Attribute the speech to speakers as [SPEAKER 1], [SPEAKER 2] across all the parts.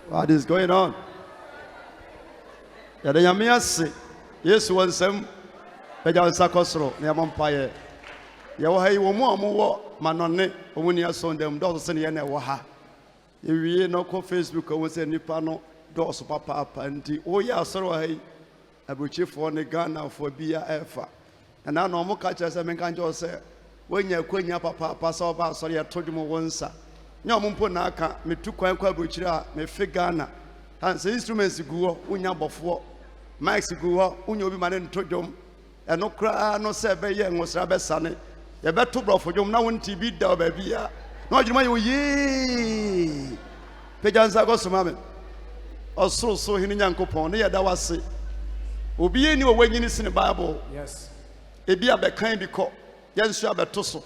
[SPEAKER 1] What is going on? Yadayamias, yes, one some Pejan Sakosro, Yamampaye. Yawahai Womo, Manone, Omunia son them, Dawson Yana Waha. You no call Facebook, I was a Nipano, Dos Papa, and the Oya Soroi, a butcher for the Ghana for BFA. And now no more catchers, I can just say, when you're queen, papa, pass over, sorry, I told you once. No Mumponaka, me took quite butcher, me figana. And the instruments go, Unya before. Max go, Unyo be man to them. And no cry, no say, young was Rabbi Sunny. You better to for you now, TV, dog, baby. No, you may ye. Pejanza goes to mammy. Or so in Yankopon, yeah, that was it. Obi any when you in the Bible.
[SPEAKER 2] Yes.
[SPEAKER 1] It be a kind because, yes, you have a tussle.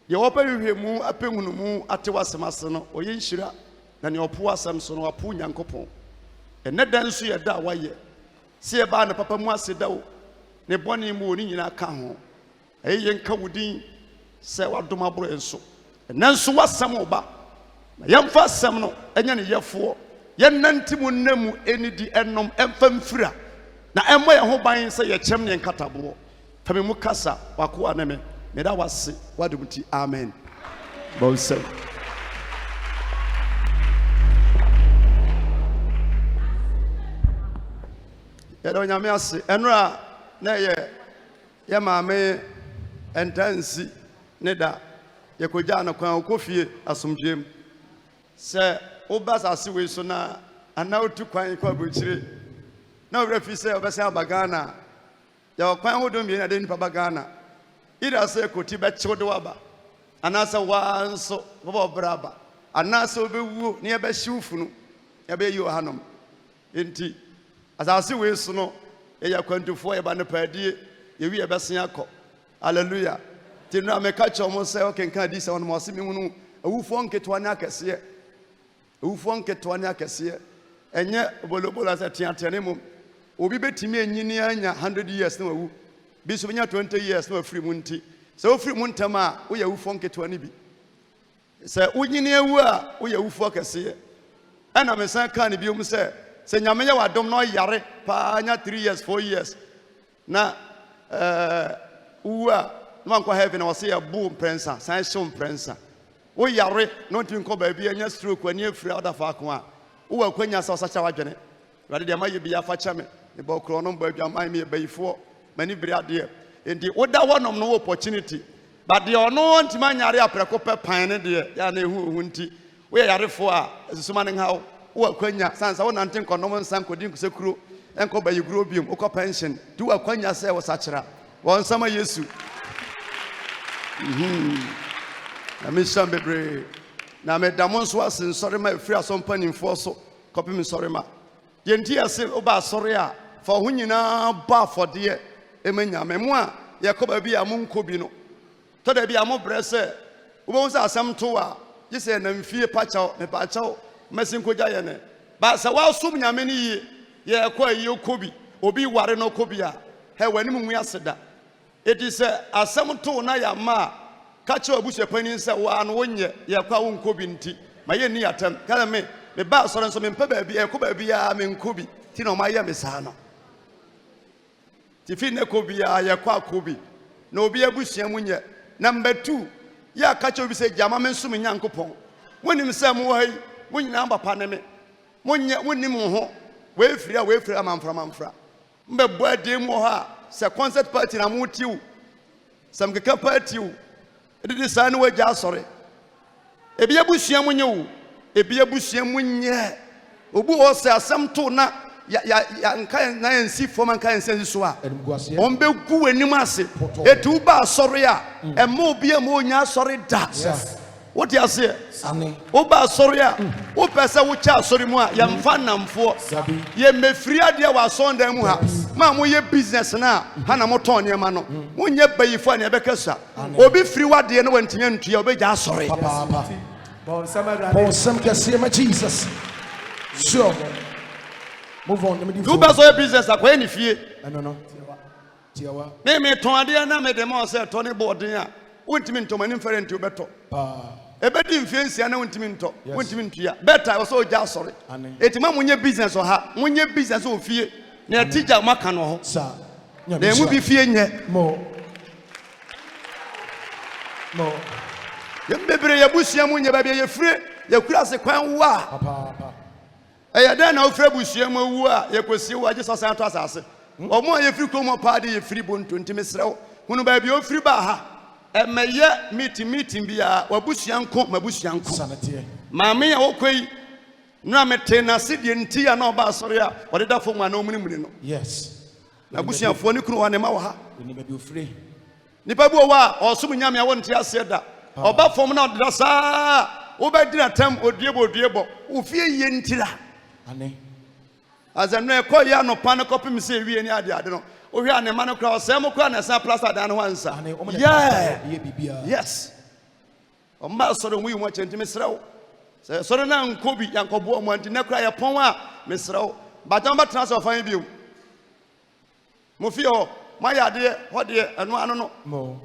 [SPEAKER 1] You open your moon, a penguin at Tewasamason, or Yinshira, and your poor Samson or poor Yankopon. And net dance you that way. See a band of Papa Mwasido, ne bonny moon in our car. A young Kawudin, say what do my brother so. And then so was some over. Young fast Samno, and yan year four. Yan Nantimun Nemu, any the ennom, and Fra. Now, am I home buying say a chimney and catabo? Famimukasa, Wakua Neme. May that was what do we amen. Both say. Yadonyamiasi, Enra, Naye, Yamame, and Tansi, Neda, Yakujana, Kofi, Asum Sir, Obas Asiwe Sona, and now to Quine Quabuchiri. No refuse of Bagana. Your Quine would be a din Pabagana. Ida say Kutiba Chodwaba, and answer one so braba, and Naso be near Beshufunu, Yabe you Hanum. Inti, as I see we soon, you are going to four about the per day, you be a Bassiaco. Hallelujah. Tina may catch almost say, okay, can this on Mossimu, a woofon get one accasia, a woofon get one accasia, and yet Bolobola as a Tiantanimum, will be betting me in 100 years no. Bisumia 20 years no free munti. So free muntama, we are ufonke to anibi. Say, Uyinia, we are ufokasi. And I'm a son can be say, Senyamea, I don't know Yare, Panya 3 years, 4 years. Na, Manco heaven or say a boom prensa, Sanson prensa. We Yare, not to call baby and just stroke when you're free out of Aqua. Who are Quenya saw such a wagene. Rather, there might be a fachame, the Bocronum, but you might be a bay for. Many bread dear. In the other one of no opportunity. But the unknown to man yare precope pine dear, Yane who wunty. We are for as a summoning how, or Quenya, sans own antin common son could drink secru, and go by your grobium, or pension, do a Quenya say was such a one summer yesu. I miss some baby. Now, Madame was in sorry, my free some penny for so copy me sorry, ma. Yentia say, Oba Soria, for when you now bar for dear. Emenya memwa yakoba bi amon kobino to da bi amon brese wo sa asem to a je se na mfie pachaw me pachaw mesin koja ye ne ba sa wa sum nyame ni ye kwa yi kobi obi ware no kobi a he wani mu aseda eti se asem to na ya ma ka che obuhye panin se wa no wonye ye kwa won kobi nti ma ye ni atam kala me ba so nso me mpa ba bi e ko ba bi a me nkobi ti no ma ye me sa no Tifi ne kobi ya kwa kobi na obi abusua munye number 2 ya ka che obi se jama me nsum nyankopon wonim se mo hai munyina papa ne me munye wonim ho we firi amamfra mbe bo de mo ha se concert party na mo tiw sam keka party u edidi sa ne waja asore ebi abusua munye u ebi abusua munye obu ho se asem to na ya nkan na ensi foma nkan ensi so a ombe gu anim ase etu ba asore a emo obi a mo nya asore da what you say oba asore a o pese wo cha asore mu a ya mfa namfo ye mefiri ade wa sonda mu ha ma mo ye business na ha na mo ton ne ma no mo nye bayifo na ebekesa obi firi wade ne wantinya ntua obeja asore
[SPEAKER 2] bon some can see my Jesus sure. Move on.
[SPEAKER 1] You pass your business at any fee.
[SPEAKER 2] No.
[SPEAKER 1] Me ton idea na me demo say Tony board here. Won't mean to my inferent to better. ebedi mfiensia na wontimi nto wontimi ntua better wo so oja sori etima munye business oha munye business ofie na teacher maka no ho
[SPEAKER 2] sir
[SPEAKER 1] na emu bi fie nye
[SPEAKER 2] mo
[SPEAKER 1] yembebre yabusua munye ba be yefire yakura se kwan wa
[SPEAKER 2] papa
[SPEAKER 1] eya den na ofire busua mu wu a yakosie wa Jesus san to asase omo yefiri komo paade yefiri bonto ntimi srew hunu ba bi ofiri ba ha emeye meeting bia wabusua nko mabusua nko
[SPEAKER 2] sanete
[SPEAKER 1] maame ya wokoi na mete na sidie nti ya na oba asore a wode da fo mu na omunimuni no
[SPEAKER 2] yes
[SPEAKER 1] na busuafo ne kunu wa ne ma wo ha
[SPEAKER 2] ni ba bi ofire
[SPEAKER 1] nipa bi wa osum nyame a wonte ase da oba fom na odda saa wo ba dina tam odiebo ofie ye ntira
[SPEAKER 2] ane
[SPEAKER 1] azanno ekoya no pa ne kopim se wie ni ade no ohwe anema no kra osem kra na sa plaster dan no hansa yeah yes omma soro mu yimu achenti mesrew se soro na nkobi yankobo mu anti na kra ye pon a mesrew bajan ba transfer fan bi mo fi ho maya de ho de eno ano no
[SPEAKER 2] mo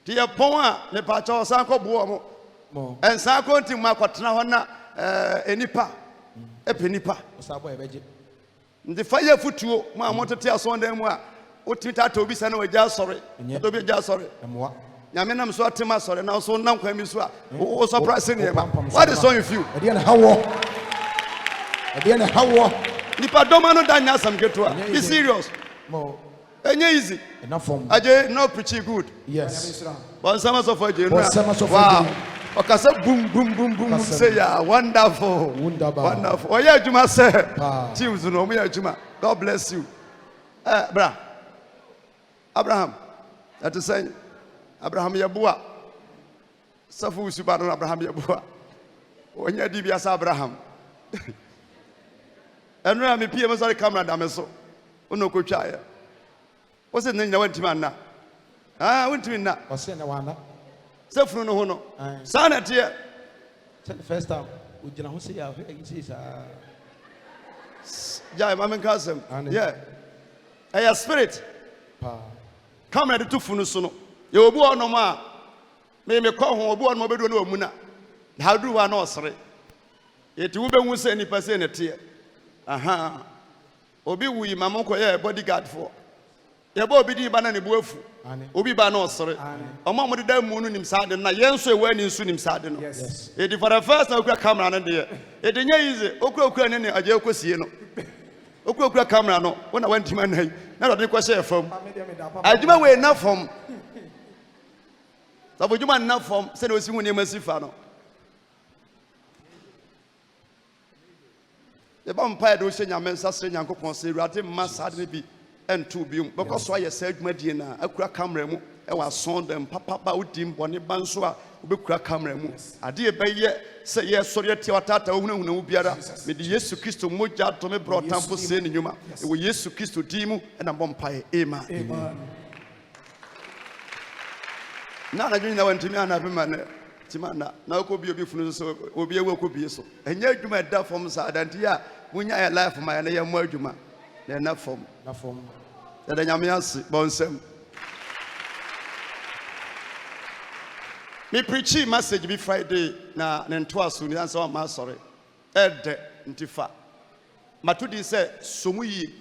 [SPEAKER 1] ti ye pon a ne pa cha osan kobo mo ensa konti mu akotena ho na enipa epenipa
[SPEAKER 2] osabo ebeje
[SPEAKER 1] ndi fire futuo mu amotete asondan mu a otimita ta obi sana wagya sore to bi gya sore
[SPEAKER 2] emwa
[SPEAKER 1] nyame nam so atema sore na so nam kwan mi so a o surprise ne ma what is on you
[SPEAKER 2] e dey na hawo
[SPEAKER 1] nipa doma no danya sam keto be serious
[SPEAKER 2] mo
[SPEAKER 1] enye easy
[SPEAKER 2] enough form
[SPEAKER 1] aje no preach good
[SPEAKER 2] yes
[SPEAKER 1] bon sama so for je no
[SPEAKER 2] wow
[SPEAKER 1] okasa boom say ya wonderful oya adwuma say teams no mo ya adwuma god bless you bra Abraham that is saying Abraham yabua safu usuba no Abraham yabua onya di bia sa Abraham enu ya me pie mo sorry camera da me so ono kotwa ya o se nnya wantima na wantimi na
[SPEAKER 2] o se na wana
[SPEAKER 1] sefunu no ho no sana tie
[SPEAKER 2] the first time ujina ho se ya say sa
[SPEAKER 1] ja ma men kasem yeah aya spirit camera de tufunu so no ye obu onom a me kɔ ho obu onom obedu no omuna ha duru wa na osere eti wo behu se ni pase ne tie aha obi wuyi mamko ye bodyguard for ye ba obi di ba na ne buafu obi ba na osere omo mo de da mu no nim saade na ye nso ewa ni nso nim saade no eti for the first na okura camera no de eti nya easy okura ne ne aje okosie no okura camera no wona wantima nai na do ko share fam adwuma we na fam sabo dwuma na fam se na osi hu ne masifa no e ba mpa do hye nyame nsasre nyankopon se ruade masa de bi entu bi because so aye sa adwuma die na akura camera mu e wa son dem papa ba odim bone ban so a obekura camera mu ade e beye se ye sori tie watata ohunu biara me di Yesu Kristo moja to me bro tampo se ni nyuma e wo Yesu Kristo di mu e na bompae amen na na dwunya wantimi ana bema ne timana na okobi obi funu so obi ewo okobi so enye adwuma da fom sa adanti a munya ya life ma na ye mo adwuma na fom da nyame ase bonsem me preach message be Friday na nto aso ni ansa ma sorry ede ntifa matudi se somu yi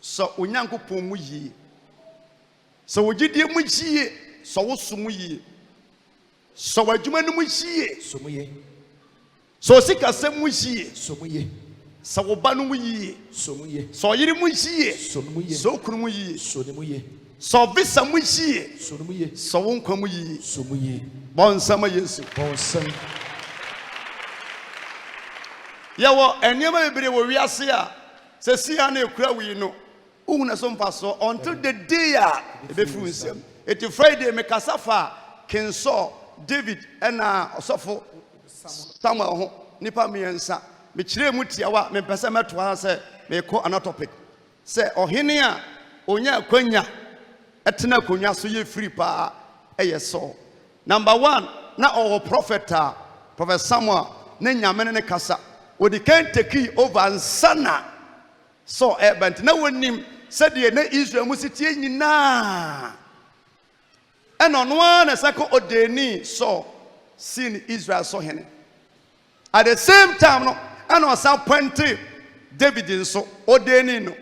[SPEAKER 1] so onyankopon mu yi so wogidie mu yie so wo somu yi so wadwuma no mu yie
[SPEAKER 2] somu yi
[SPEAKER 1] so sikasem mu yie
[SPEAKER 2] somu yi
[SPEAKER 1] so wo ba no mu yie
[SPEAKER 2] somu yi
[SPEAKER 1] so yiri mu yie
[SPEAKER 2] somu yi
[SPEAKER 1] so kunu mu yie
[SPEAKER 2] somu yi
[SPEAKER 1] so visa mu yie
[SPEAKER 2] somu yi
[SPEAKER 1] so wo nkwa mu yie
[SPEAKER 2] somu yi
[SPEAKER 1] bonsama Yesu
[SPEAKER 2] bonsam
[SPEAKER 1] yawo enema bebere wo wiase a se sia na ekura wi no uhuna so mfa so until the day a ebefu nsem eti Friday me kasafa Kenso David ena osofo Samuel ho nipa miensa me kire mu tiawa me pese meto ha se me ko an topic se ohene a onya kwanya etena kwanya so ye free pa eye so number 1 na our prophet Samuel ne nyame ne kasa odi kan take over nsana so ebent na wonim said ye na Israel musitie nyina eno no na sako odeni so seen Israel so hene. At the same time, no, and on some point, David in so ordaining no.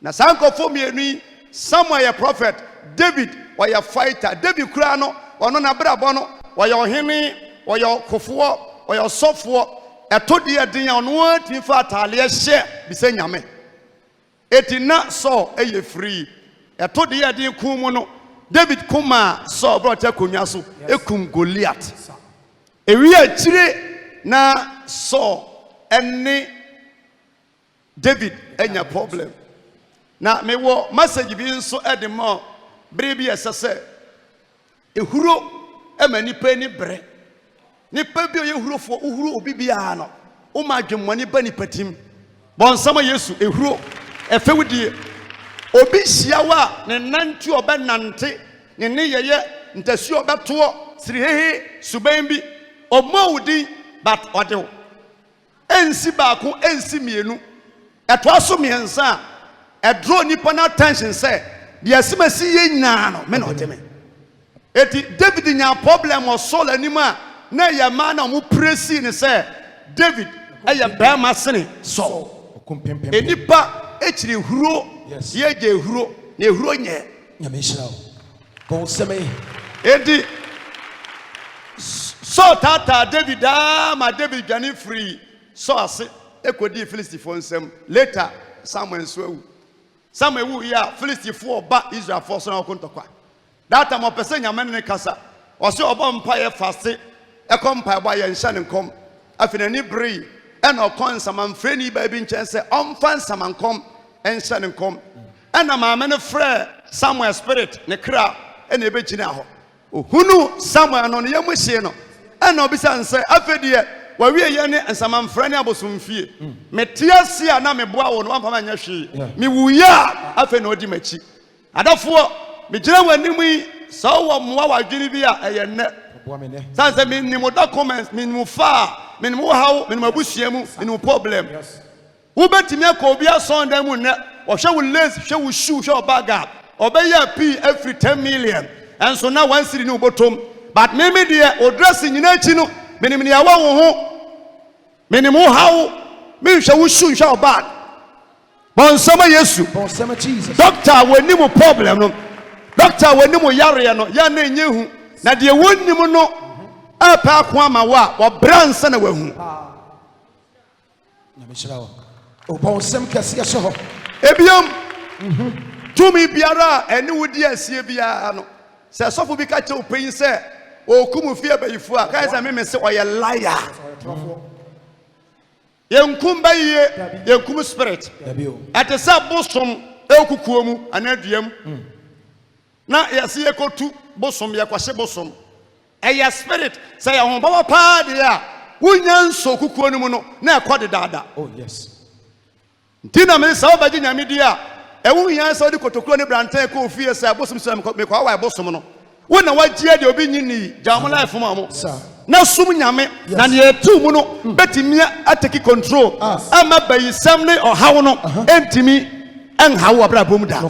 [SPEAKER 1] Na sanko for me somewhere a prophet, David or your fighter, David Krano, or no Nabrabono, or your hene, or your Kofuo, or your software, a todia din on what in fact Alia share, be saying Yame. It is not so a free. A todia din Kumono, David Kuma saw brought a Kunyasu, a Kum Goliath. A real chile na saw any David any problem. Na me wo message bi so edemo brebi esese ehuro e mani pa ni bre ni pa bi ehuro fo uhuro obi bia no o ma dwemmoni ba ni patim bon sama Yesu ehuro efewudie obi hia ne nante obenante ne ne yeye ntasi obeto sirihehe suban bi omawudi but odewo ensi baako ensi mienu eto aso miensa a draw nippon attention say the asimasi ye nyina no me no teme eti David nya problem o soul anima na ya man na mu presi ne say David aya ba masene so enipa echiri huro ye je huro na huro nye
[SPEAKER 2] nyame hira bo seme
[SPEAKER 1] edi so tata David ma David gani free so ase ekodi Philistine for nsem later Samuel so Samuel wu ya Philistine for ba Israel for so na kontokwa that time opese nyame ne kasa o se obo mpa ye fast e kom pa ba ye nhya ne kom afina ni bree e no kon saman freni ba bi nchen se omfan saman kom nhya ne kom e na ma me ne frɛ Samuel spirit ne kra e na ebegina ho ohunu Samuel no ne yamuhie no e na obi san se afedie wa wie ye ne nsaman frani abosomfie metiase a na meboa wo no ampa ma nya hwe mi wuya afe na odi machi adafo me gina wani mu so wo moa wadwini bi a eye ne san se mi ni mo documents mi mu fa mi mu hawo mi mu abusia mu mi mu problem wo betimi akọ obi ason dan mu ne wo hwe wo lace hwe wo shoe hwe obaga obeya p every 10 million and so now one city ni obotom but me de o dress nyina achi no menimni awa wo ho menimu hawo me hwe wo shoe hwe obag bon sama Yesu
[SPEAKER 2] bon sama Jesus
[SPEAKER 1] doctor wani mu problem no doctor wani mu yare no ya na enyehu na de wonnim no apa ko ama wo bransa na wahu
[SPEAKER 2] na me hira o bon sam kase ye ho
[SPEAKER 1] ebiam tumi biara eni wudi asie biara no se sofo bi ka che opin se okumu fie bayifu a kai se me se oye liar yenkum baye yenkum spirit ate se bosom ekukuo mu anaduam na yesi ekotu bosom ye kwahye bosom eya spirit se ye ho bawa pa de a wunya nso kukuo ni mu no na ekode dada
[SPEAKER 2] oh yes
[SPEAKER 1] ntina me se obaji nyame di a ewu yan se odi kotokuro ni brantan ko fie se bosom se me kwa wa bosom no wona wagie de obi nyini jamu life ma mo na sum nyame na ne etu mu no betimi ateki control ama bayisam ne ohawo no entimi enhawo abra bom da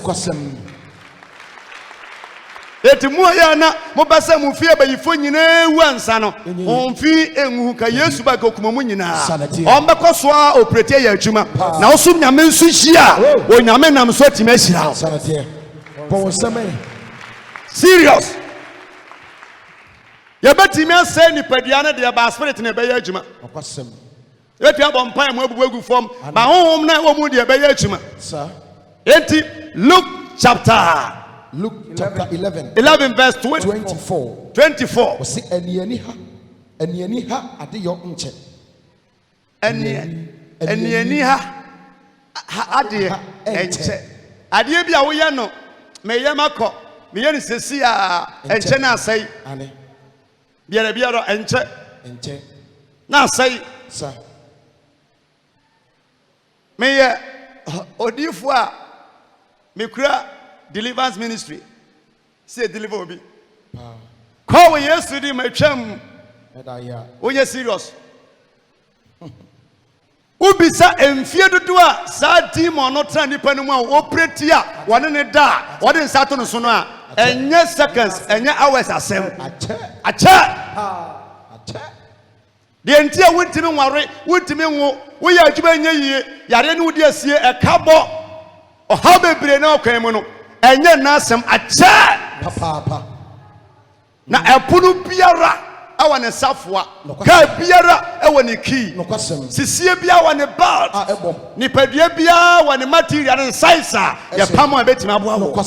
[SPEAKER 1] etimu ya na mo basa mu fie bayifo nyina ewu ansa no onfi enhu ka Yesu ba ka okumamu nyina ombekọ so a operate ya adwuma na osum nyame nsu hia o nyame nam so timi ahira serious yabetimi ase ni padia na de ba spirit na be ya adwuma
[SPEAKER 2] okwasem
[SPEAKER 1] etia bo mpan mu abubu egu form ba honhom na wo mu de be ya adwuma sir enti Luke chapter 11 verse 24
[SPEAKER 2] o se eniani ha ade yo nche
[SPEAKER 1] eniani ha ade enche ade bi a wo ye no me ye makọ me ye ni sesi a enche na asai ane biara enche na asai
[SPEAKER 2] sir
[SPEAKER 1] me ye odifu a me kura deliverance ministry say deliver obi call Yesu di matwam oye serious ubisa emfie dodo a sa demon no tra nipa no mu a operate a wone ne da wode nsato no so no a enye seconds enye hours asem ache de entia wontimi nware wontimi nwo wo ya adwuma nye yie yare ne wodi asie ekabo oha bebre na okwan mu no enye na asem ache
[SPEAKER 2] papa
[SPEAKER 1] na epunu biara awa ne safoa ka biara ewo ne key sisie bia wa ne belt ni padua bia wa ne material ne size ya pamo ebetimi aboa wo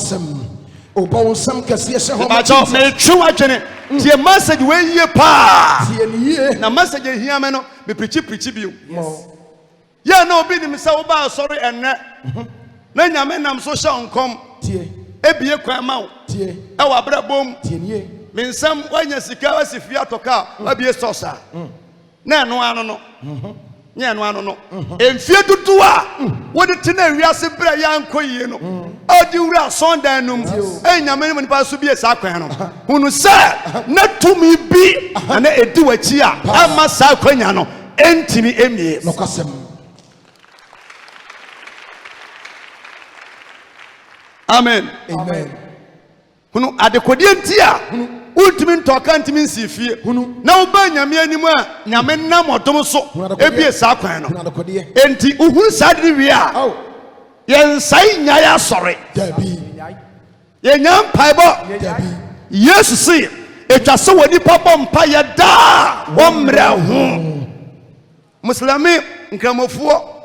[SPEAKER 2] obo nsam kase ye ho
[SPEAKER 1] ma cho me twu adwene tie message we yie pa tie ne yie na message hia me no me preach bio ye na obi ni me se wo ba sorry enne na nyame nam so sha onkom tie ebie kwan ma wo tie e wa bra bom tie ne yie me nsam wanya sika wasifia toka abie sosa na eno ano no nye eno ano no emfie dudu a wodi tena wiase bra yanko yie no odi wura sondan num enyame ni pa so bie sa kwan no hunu sa na tumi bi na edi wachi a ama sa kwanya no entimi emie
[SPEAKER 2] no kasem
[SPEAKER 1] amen hunu adekodie ntia ultimi ntoka ntimi nsifie na oba nyame anim a nyame nam odom so ebie sa kwan no enti uhuru sa de wi a yensai nya ya sore
[SPEAKER 2] dabi
[SPEAKER 1] yenya mpaibo
[SPEAKER 2] dabi
[SPEAKER 1] yesu si etwa so woni papa mpa ye da womre ho muslimi nkramofuo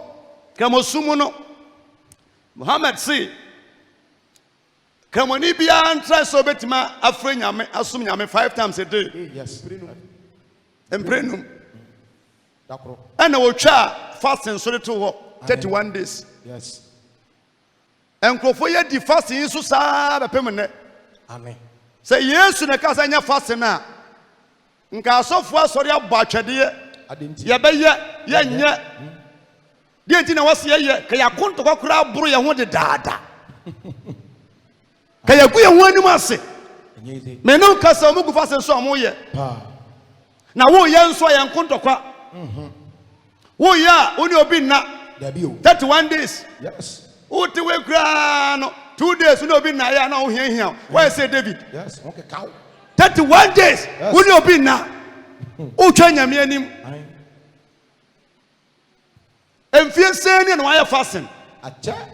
[SPEAKER 1] kramosumu no Muhammad si Kamoni bia antra so betima afre nyame asum nyame 5 times a day.
[SPEAKER 2] Yes.
[SPEAKER 1] Emprenum.
[SPEAKER 2] Dakro.
[SPEAKER 1] And we try fasting so to 31 days.
[SPEAKER 2] Yes.
[SPEAKER 1] And krofo ye di fasting so sa be pemene.
[SPEAKER 2] Amen.
[SPEAKER 1] Say yesu na kasa nya fasting na. Nka asofo asori abo atwede ye be ye nya. Die nti na wase ye ka yakonto kwakura aburu ye ho de daada. Kaya kuye wani ase me no kasa omugu fase so amoye na wo ye nso ye nkontokwa wo ya oni obi na 31 days
[SPEAKER 2] yes
[SPEAKER 1] wo te we kra no 2 days no obi na ya na wo hia why say David
[SPEAKER 2] yes okay cow
[SPEAKER 1] 31 days oni obi na wo twa nyame anim emfie sene na wa fasting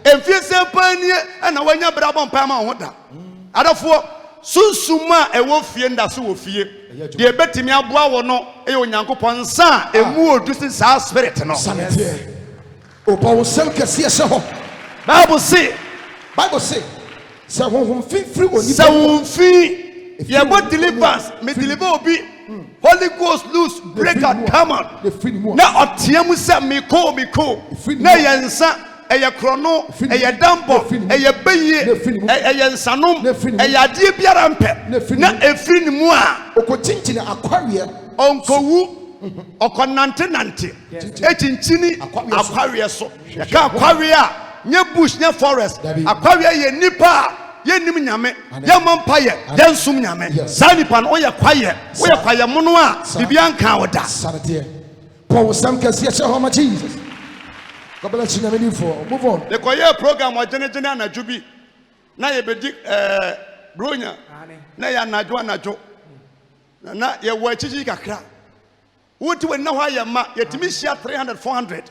[SPEAKER 1] emfie sempanie na wanya brabo mpa ma ho da adafo sunsuma ewo fie ndaso wo fie de betimi aboa wo no e onyankopon nsa emu odusi sa spirit no
[SPEAKER 2] sanete obo sel kase se ho
[SPEAKER 1] bible say se
[SPEAKER 2] honhom fifiri oni
[SPEAKER 1] se wonfi ye bo deliverance me deliver obi Holy Ghost loose break out come on na otiamu se me ko na yensa eye krono eye dambo eye beye eye nsanom eye ade biara mpe na efiri ni mu a
[SPEAKER 2] okochinchin akwarie
[SPEAKER 1] onkowu okonante echinchini akwarie so ya ka akwarie a nye bush nye forest akwarie ye nipa ye nim nyame ye mampaye ye nsum nyame sanipa no ye kwaye mono a bibia nka woda
[SPEAKER 2] sarete Paul Sam kase se ho ma Jesus. God bless you. Move on.
[SPEAKER 1] The choir program was generally anajubi. Na ye bedi bronya. Na ya anajo. Na ye wo chichi kakra. Wuti we na hwa ye ma ye timi share 300 400.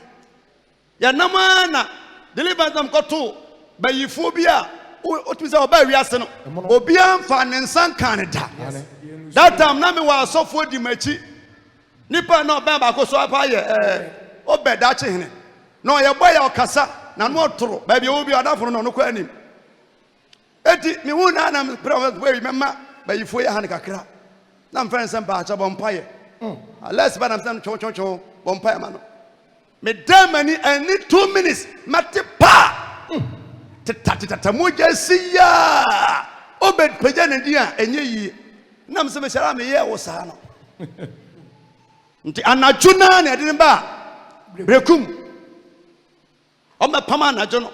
[SPEAKER 1] Ya nama na deliver them koto bayifo bia otimi se oba wiase no. Obi amfa ne nsan Canada. That time na me wa asofo di machi. Nipa na oba ba ko so apa ye obeda chi hene. No ye boy ya okasa na no otoro ba bia obi adaforo no kwa anim eti me hu na na prophet we mema ba yifo ya han kakra na mfan sem ba cha bompaye let's ba na sem cho bompaye ma no me damani any 2 minutes mate pa tata moja siya obed peja na dia enye yi na mse me shara me ye wo sa no nti anajuna na de ba brekum Ome pama na jono.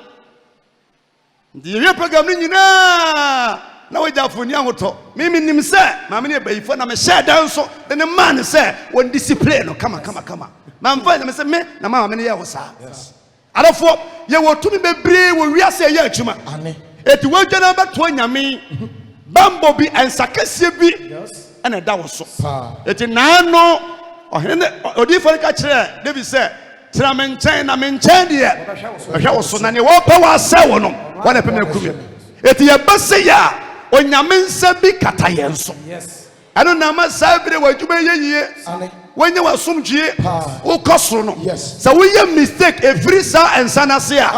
[SPEAKER 1] Ndi ye program ni nyina na we jafoni ahoto. Mimi nim se ma me ne bayifo na me share dan so de ne man se won discipline no kama. Ma mfa na me se me na ma me ne ye wo sa. Yes. Alofo ye wo tumi bebre wo wiase ye atuma. Ane. Eti wo dwana beto nyame. bambo bi ensakese bi ena da wo so eti naano ohene odifo ka kire David say tira me nchen na me nchen de ohwe wo so na ne wo pa wa se wo no wana pe me kumi eti ye bese ya onyame nsa bi kata ye nso ano na ma sabre wadwuma yeyie wenye wasumdwie wo kosoro no se wo ye mistake every sa ensa na se a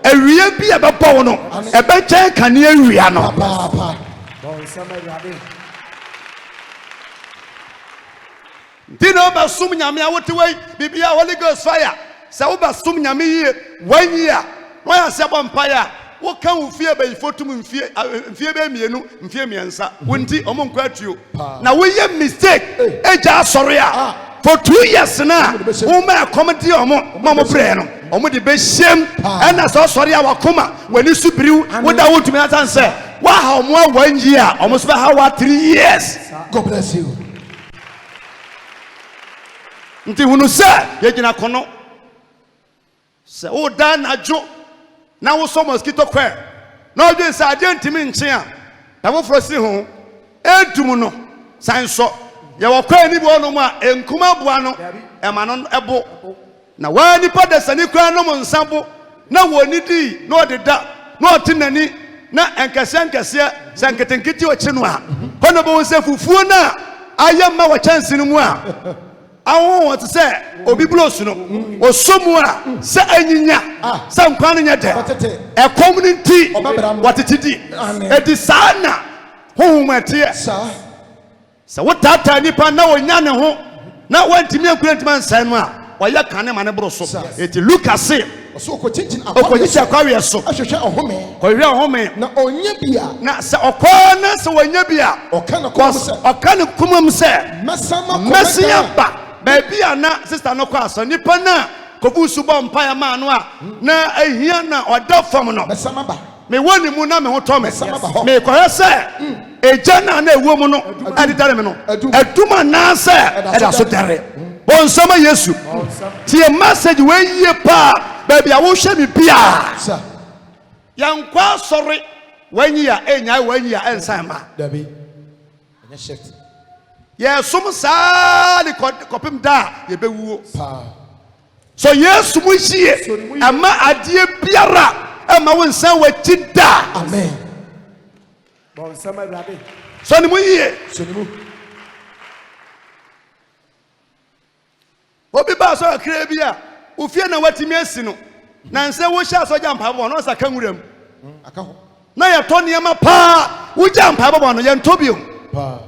[SPEAKER 1] awie bi e bebo wo no e be chen kane awia no dino ba sum nyame a wote wei bibia Holy Ghost fire se wo ba sum nyame yie wanyi a wo ya se bompa ya wo kan wo fie be fotum mfie be mienu mfie miensa wonti omo nkwa atuo na wo ye mistake eja asore a for 2 years na wo ma comedy omo bre no omo de be shem na so sore a wakoma wani subiriw wo da wo tumi atan se wa ha omo 1 year omo so ha wa 3 years.
[SPEAKER 2] God bless you.
[SPEAKER 1] Nti hunu se ye gina kono se o da najo na wo so mosquito kwe na odwe se ade ntimi nche a na wo frosi ho edum no san so ye wo kwa ni bo no mu a enkuma boa no e ma no ebo na wa ni padasani kwa no mo nsabo na wo ni di na odeda na otinani na enkese sanketenkiti o chi no a hono bo se fufuo na ayama wa chance ni mu a awo what say obi blows no osomu a se anyinya se nkwan nya de e community what it di e di sana ho matie se wotata nipa na wonya ne ho na wantimi akurantima nsan mu a waya kane ma ne bro so eti Lucas
[SPEAKER 2] so ko chinchin
[SPEAKER 1] akwawe so
[SPEAKER 2] ahwehwe ohome
[SPEAKER 1] ko hwe ohome
[SPEAKER 2] na onya bia
[SPEAKER 1] na se okwa na se wonya bia okane kumam se mesama ba baby ana sister no kwa so nipa na kobusu bo mpa ya ma no a na ahia na oda fam no
[SPEAKER 2] mesama ba
[SPEAKER 1] me woni mu na me ho to me ko hese eja na ewo mu no adidare me no aduma na se eda so dare bon sama Yesu tie message we yie pa baby a wo hwe me bia yankwa sori wanyi ya enya wanyi ya ensan ma
[SPEAKER 2] dabi enya shift
[SPEAKER 1] Yesu sa li kopim da ye bewuo so Yesu mu hie ama adie biara ama wonsan wachi da
[SPEAKER 2] amen
[SPEAKER 3] bon sama brabe
[SPEAKER 1] so ni mu hie
[SPEAKER 2] so ni mu
[SPEAKER 1] obi ba so akra bia ofie na watimi asi no na nse wo hia so jampa bo no saka nwuram
[SPEAKER 2] aka ho
[SPEAKER 1] na ye to niam pa wo jampa bo no ye ntobio
[SPEAKER 2] pa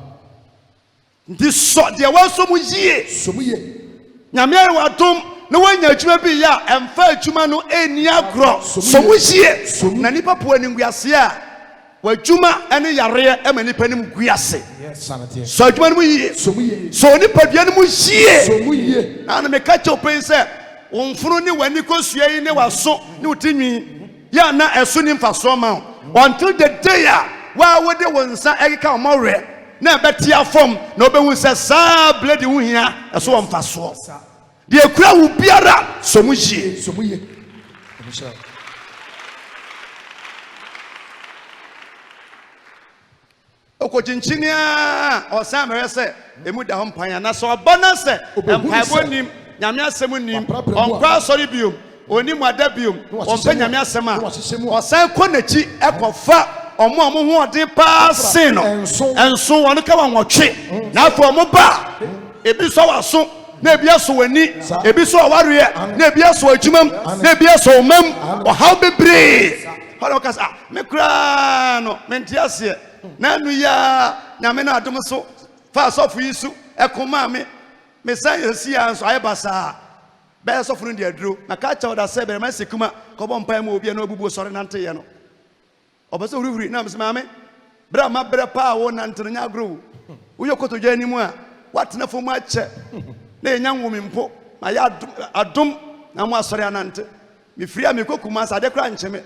[SPEAKER 1] ndi so de waso mu yie
[SPEAKER 2] so mu ye
[SPEAKER 1] nyame ayi wadom na wanya adwuma bi ya emfa adwuma no eni agro so mu yie na nipa po ani nguase a wadwuma ene yare e ma nipa nim guase
[SPEAKER 2] sanate
[SPEAKER 1] so adwuma no mu yie
[SPEAKER 2] so mu ye
[SPEAKER 1] so nipa bia no mu yie
[SPEAKER 2] so mu ye
[SPEAKER 1] na me ka che open se wonfunu ni wani kosua yi ne waso ni utinwi ya na eso ni mfaso ma until the day wa wode wonsa ekeka omore na betia form na obehu se sa blade hu hia eso wonfaso de ekura wu biara so mu yie
[SPEAKER 2] so mu ye insha
[SPEAKER 1] okochinchinia osan mere se emu da ho mpan na so obana se empaibo nim nyame asem nim onkwa sori biom onim ada biom onpe nyame asem a osan konachi ekofa omo ho ode pa sin no enso won ka wanwotwe na afọ omo ba ebi so waso na ebi aso wani ebi so aware na ebi aso adwumam na ebi aso omam o how bebre hono kasa me kra no menti ase na nu ya nyame na adom so fa sofu yisu ekoma me san yesi anso ayebasa be sofu no de aduro na ka cha oda se be ma sekuma ko bo mpa ma obi na obubu sore nante ye no obaso hurihuri na mse maame bra ma bra pa wo nante nya agro wo yokoto gya ni mu a watena fo mu ache na enya nwome mpo ma ya adom na mu asore anante me firi a me kokuma sa de kra ncheme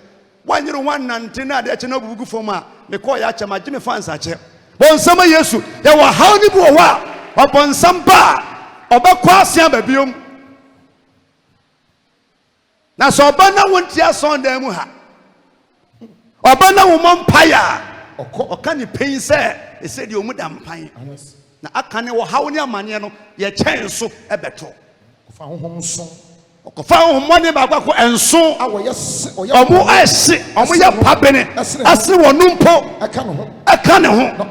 [SPEAKER 1] wanyere nante na de ache na obubu fo mu a me ko ya ache ma gime fans ache bon sama Yesu ya wa haw ni bu wa obonsam ba obekwa asia babiom na so oba na wonti ason da mu ha oba na wo mompaya ɔka ne pain sɛ ɛsɛ deɛ ɔmu da mpan na aka ne wɔ haw ne amanneɛ no yɛkyɛn so ɛbɛtɔ ɔkɔfa honhommɔne baako akɔ ɛnso ɔmo ɛhye ɔmo yɛ pabene ɛsene wɔ no mpo ɛka ne ho na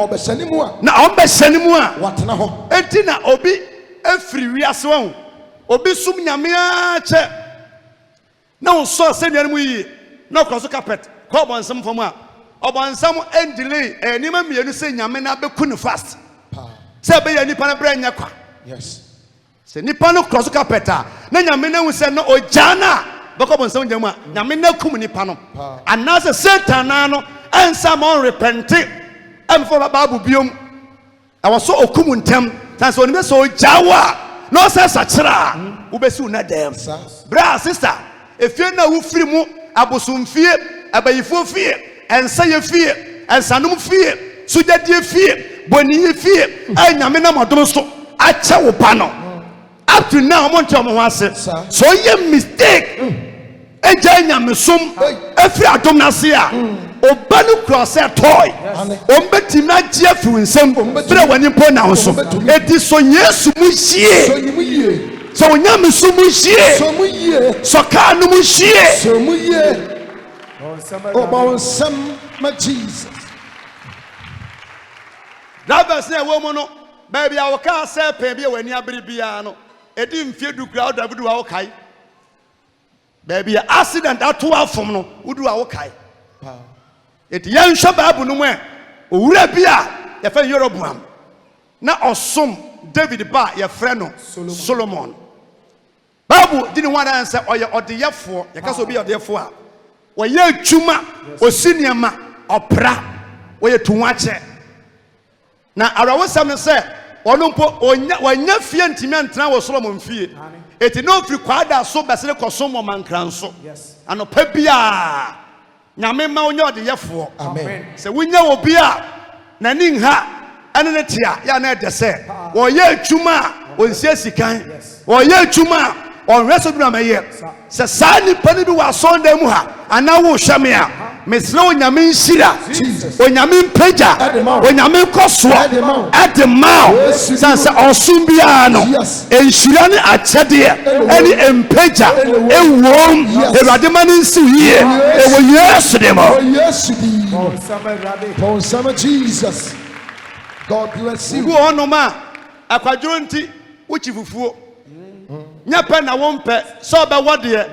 [SPEAKER 1] ɔmbɛhyɛ ne mu a enti na obi afiri wiase wɔ ho obi som nyamea kyɛ na ɔsɔ sɛnea no mu yie na ɔkɔ so carpet kɔ ɔbɔnsɛm fam a ɔbɔnsɛm ɛndelay nneɛma mmienu sɛ nyame na bɛku ne fast sɛ ɛbɛyɛ nipa no berɛ nyɛ kwa sɛ nipa no kɔ so carpet a na nyame no hu sɛ no ɔgyaa no a bɛkɔ ɔbɔnsɛm gya mu a nyame no akum nipa no anaasɛ satan naa no ɛnsa ma ɔnrepɛnte ɛmfa baabu biom ɛwɔ so ɔkum ntɛm san sɛ ɔnim sɛ ɔgyaa wo a na ɔsɛ sakyerɛ a wobɛsi wo na dɛm bra sister efie na wofiri mu abosomfie abayifo fie ɛnsɛyɛ fie ɛnsanom fie sugyadie fie bɔniyi fie ɛnyame na mɔdom so akyɛ wo pa no up to now ɔmo nte ɔmo ho ase so ɔyɛ mistake ɛgya nyamesom ɛfiri adom n'ase a ɔba no kura sɛ tɔɔe ɔmbɛtumi agye afiri wo nsɛm berɛ w'ani mpo na wo so ɛti so yesu mu hyie so onyame so mu hyie so kaa no mu hyie
[SPEAKER 2] ɔbɔnsɛm ma Jesus
[SPEAKER 1] drivers na ɛwɔ mu no baabi a wɔkaa sɛ pɛn bi a w'ani abere biara no ɛdi mfie du kura ɔda budu a wɔkae baabi a accident ato afom no wodu a wɔkae ɛti yɛnhwɛ baabu no mu ɛ owura bi a yɛfɛ Yeroboam na ɔsom David ba yɛfrɛ no Solomon baabu di ne ho adan sɛ ɔyɛ ɔdeyɛfoɔ yɛka sɛ obi yɛ ɔdeyɛfoɔ a wɔyɛ adwuma osi nneɛma ɔpra wɔyɛ tu ho akyɛ na arawosɛm no sɛ ɔno mpo wɔanya fie ntimi antena wɔ Solomon fie ɛti na ɔfiri kwaada so bɛsene kɔsom wɔ mankranso anɔpa biaa nyame ma wonyɛ ɔdeyɛfoɔ sɛ wonya wɔ bi a n'ani nha ɛne ne te a yɛ na ɛdɛ sɛ wɔyɛ adwuma a ɔnsie sikan wɔyɛ adwuma a ɔnhwɛ so bi na mɛyɛ sɛ saa nipa no bi wɔ asɔndan mu ha anaa wohwɛ me a mesrɛ onyame nhyira onyame mpagya onyame nkɔsoɔ ɛde ma wo sane sɛ ɔsom biara no nhyira ne akyɛdeɛ ɛne mpagya ɛwom awurade ma no nsi yie ɛwɔ yesu de
[SPEAKER 2] mɔ Jesus. God bless you.
[SPEAKER 1] Gu hɔnom a akwadworo nti wokyi fufuo nyɛ pɛ na wompɛ sɛ ɔbɛwɔ deɛ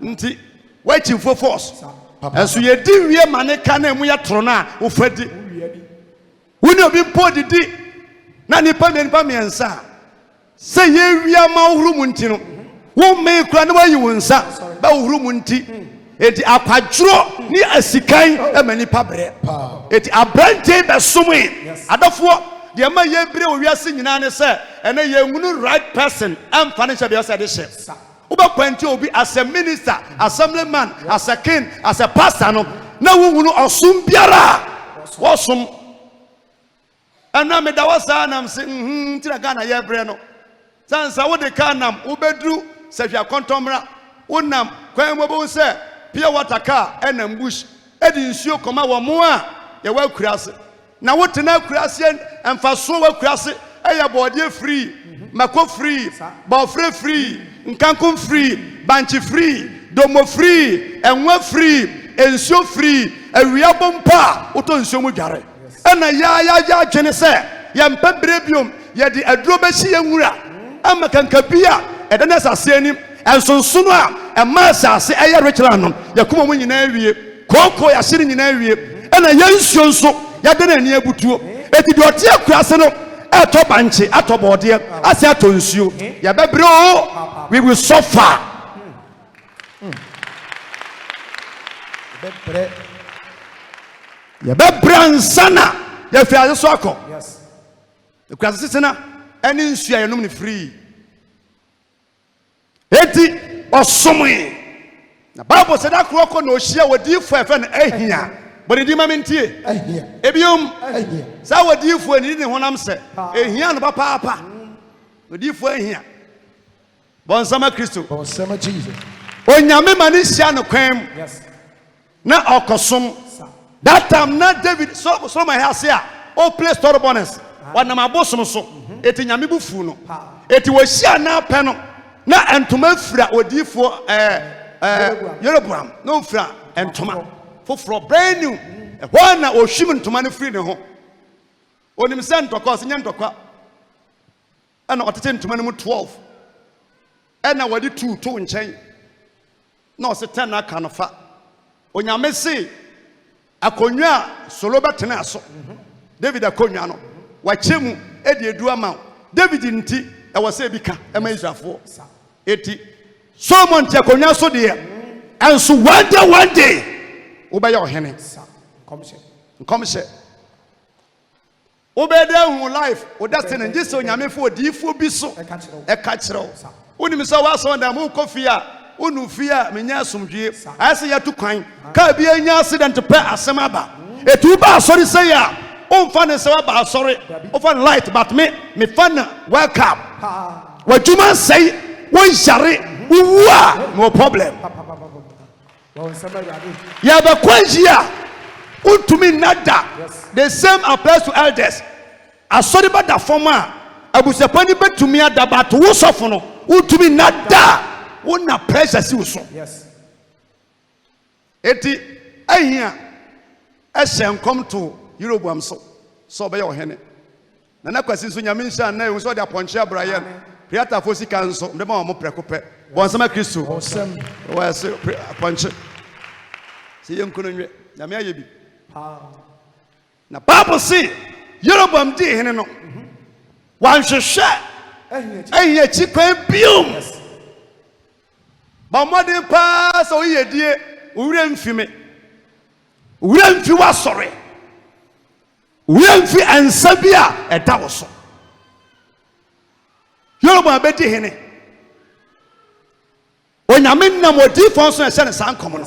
[SPEAKER 1] nti woakyi fufuo force ɛnso yɛdi wie ma ne ka na mu yɛ toro no a wofa di wone obi mpo didi na nipa mmiɛnsa a sɛ yɛwia ma wohoro mu nti no wommee kora na woayi wo nsa bɛ wohoro mu nti enti akwadworo ne asikan ɛma nipa berɛ enti abrante bɛsome adɔfoɔ deɛ ma yɛbire wɔ wiase nyinaa ne sɛ ɛnɛ yɛnhunu right person ɛmfa ne hyɛ deɛ ɔsɛ de hyɛ wobɛkwanti obi as a minister, assemblyman, as a king, as a pastor no na wohunu ɔsom biara wɔsom ɛna meda wɔ saa nam sɛ ntina Ghana yɛbrɛ no sansa wode ka nam wobɛduru sɛ hwɛ akɔntɔmmra wonam kwan mu bɛhu sɛ pure water car ɛnam bush ɛde nsuo kɔma wɔ mo a yɛwɔ akuraase na wotena akuraase ɛmfasoɔ wɔ akuraase ɛyɛ bɔɔdeɛ free mako free bɔɔfrɛ free nkanko free bankye free domo free ɛnwa free nsuo free awia bompa wotɔ nsuo mu dware ɛna ya adwene sɛ yɛmpɛ berɛ biom yɛde aduro bɛhyi yɛnwura ama kanka bi a ɛda ne asase anim ɛnsonso no a ɛma asase ɛyɛ Richland no yɛkoma mu nyinaa wie kooko yɛahye no nyinaa wie ɛna yɛnsuo nso yɛde no ani abutuo ɛti deɛ ɔte akuraase no ɛtɔ bankye atɔ bɔɔdeɛ ase atɔ nsuo yɛbɛbrɛ o we will suffer yɛbɛbrɛ nsa na yɛfiri ase so akɔ akuraase sese na ɛne nsuo a yɛnom ne free eti ɔsomee na Bible sɛ da korɔ kɔ na ɔhyia wɔdiifo ɛfɛ no ahia bɔne di ma mentie ebiom saa wɔdiifo ani ne honam sɛ ehia no papaapa wɔdiifo ahia bɔnsama Kristo
[SPEAKER 2] bɔnsama Jesus
[SPEAKER 1] onyame ma ne hyia no kwan mu na ɔkɔsom That time na David so my house here. Oh play story bonus. Wa na mabosom so. Eti nyame bufu no. Eti wo hia na pɛ no. Na entoma fira odifo Yeroboam. No fira entoma. Foforo brand new. Ehwa na ohwim ntoma no firi ne ho. Onim se ntokwa se nya ntokwa. Ana otete ntoma no mu 12. Ana wadi 2 to nkyɛn. Na ose 10 na aka no fa. Onyame se akonwa solo betena aso. David akonwa no wachemu edi edu ama. David nti e wose bika ema Israelfo. Eti Solomon ti akonwa so de and so one day obey ohene. Come say obeda hu life o destiny nje se onyame fo odifo bi so e ka kyerɛw oni mi so wa so da mu kofia onu fia menya asomdwe ase ya tu kwan ka bi anya accident pe asem aba etu ba asori say ya o mfa ne se wa ba asori o fa light but me fa na wake up wa juma say won yare uwa no problem ya ba kwanjia untumi nada. The same applies to elders. Asori ba da forma abusapani betumi ada but wo sofo no untumi nada. Wona pressure si wo so. Yes. Eti ahia ehyenkom to Yeroboam so be ohene. Na kwasi so nyame nsa na e so de aponche abraye. Priata fo sika nso mde ma mo prekope. Bonsama Kristo. Bonsam. Wa se aponche. Si yenkono nwe nyame ayebi. Na Bible say Yeroboam di hene no wan hwehwe ehia chikwan biom ba modern pa so yedie owura mfime owura mfi wasore owura mfi ansa bia eda wo so Yeroboam be di hene onyame nam odifo so ehye ne san kom no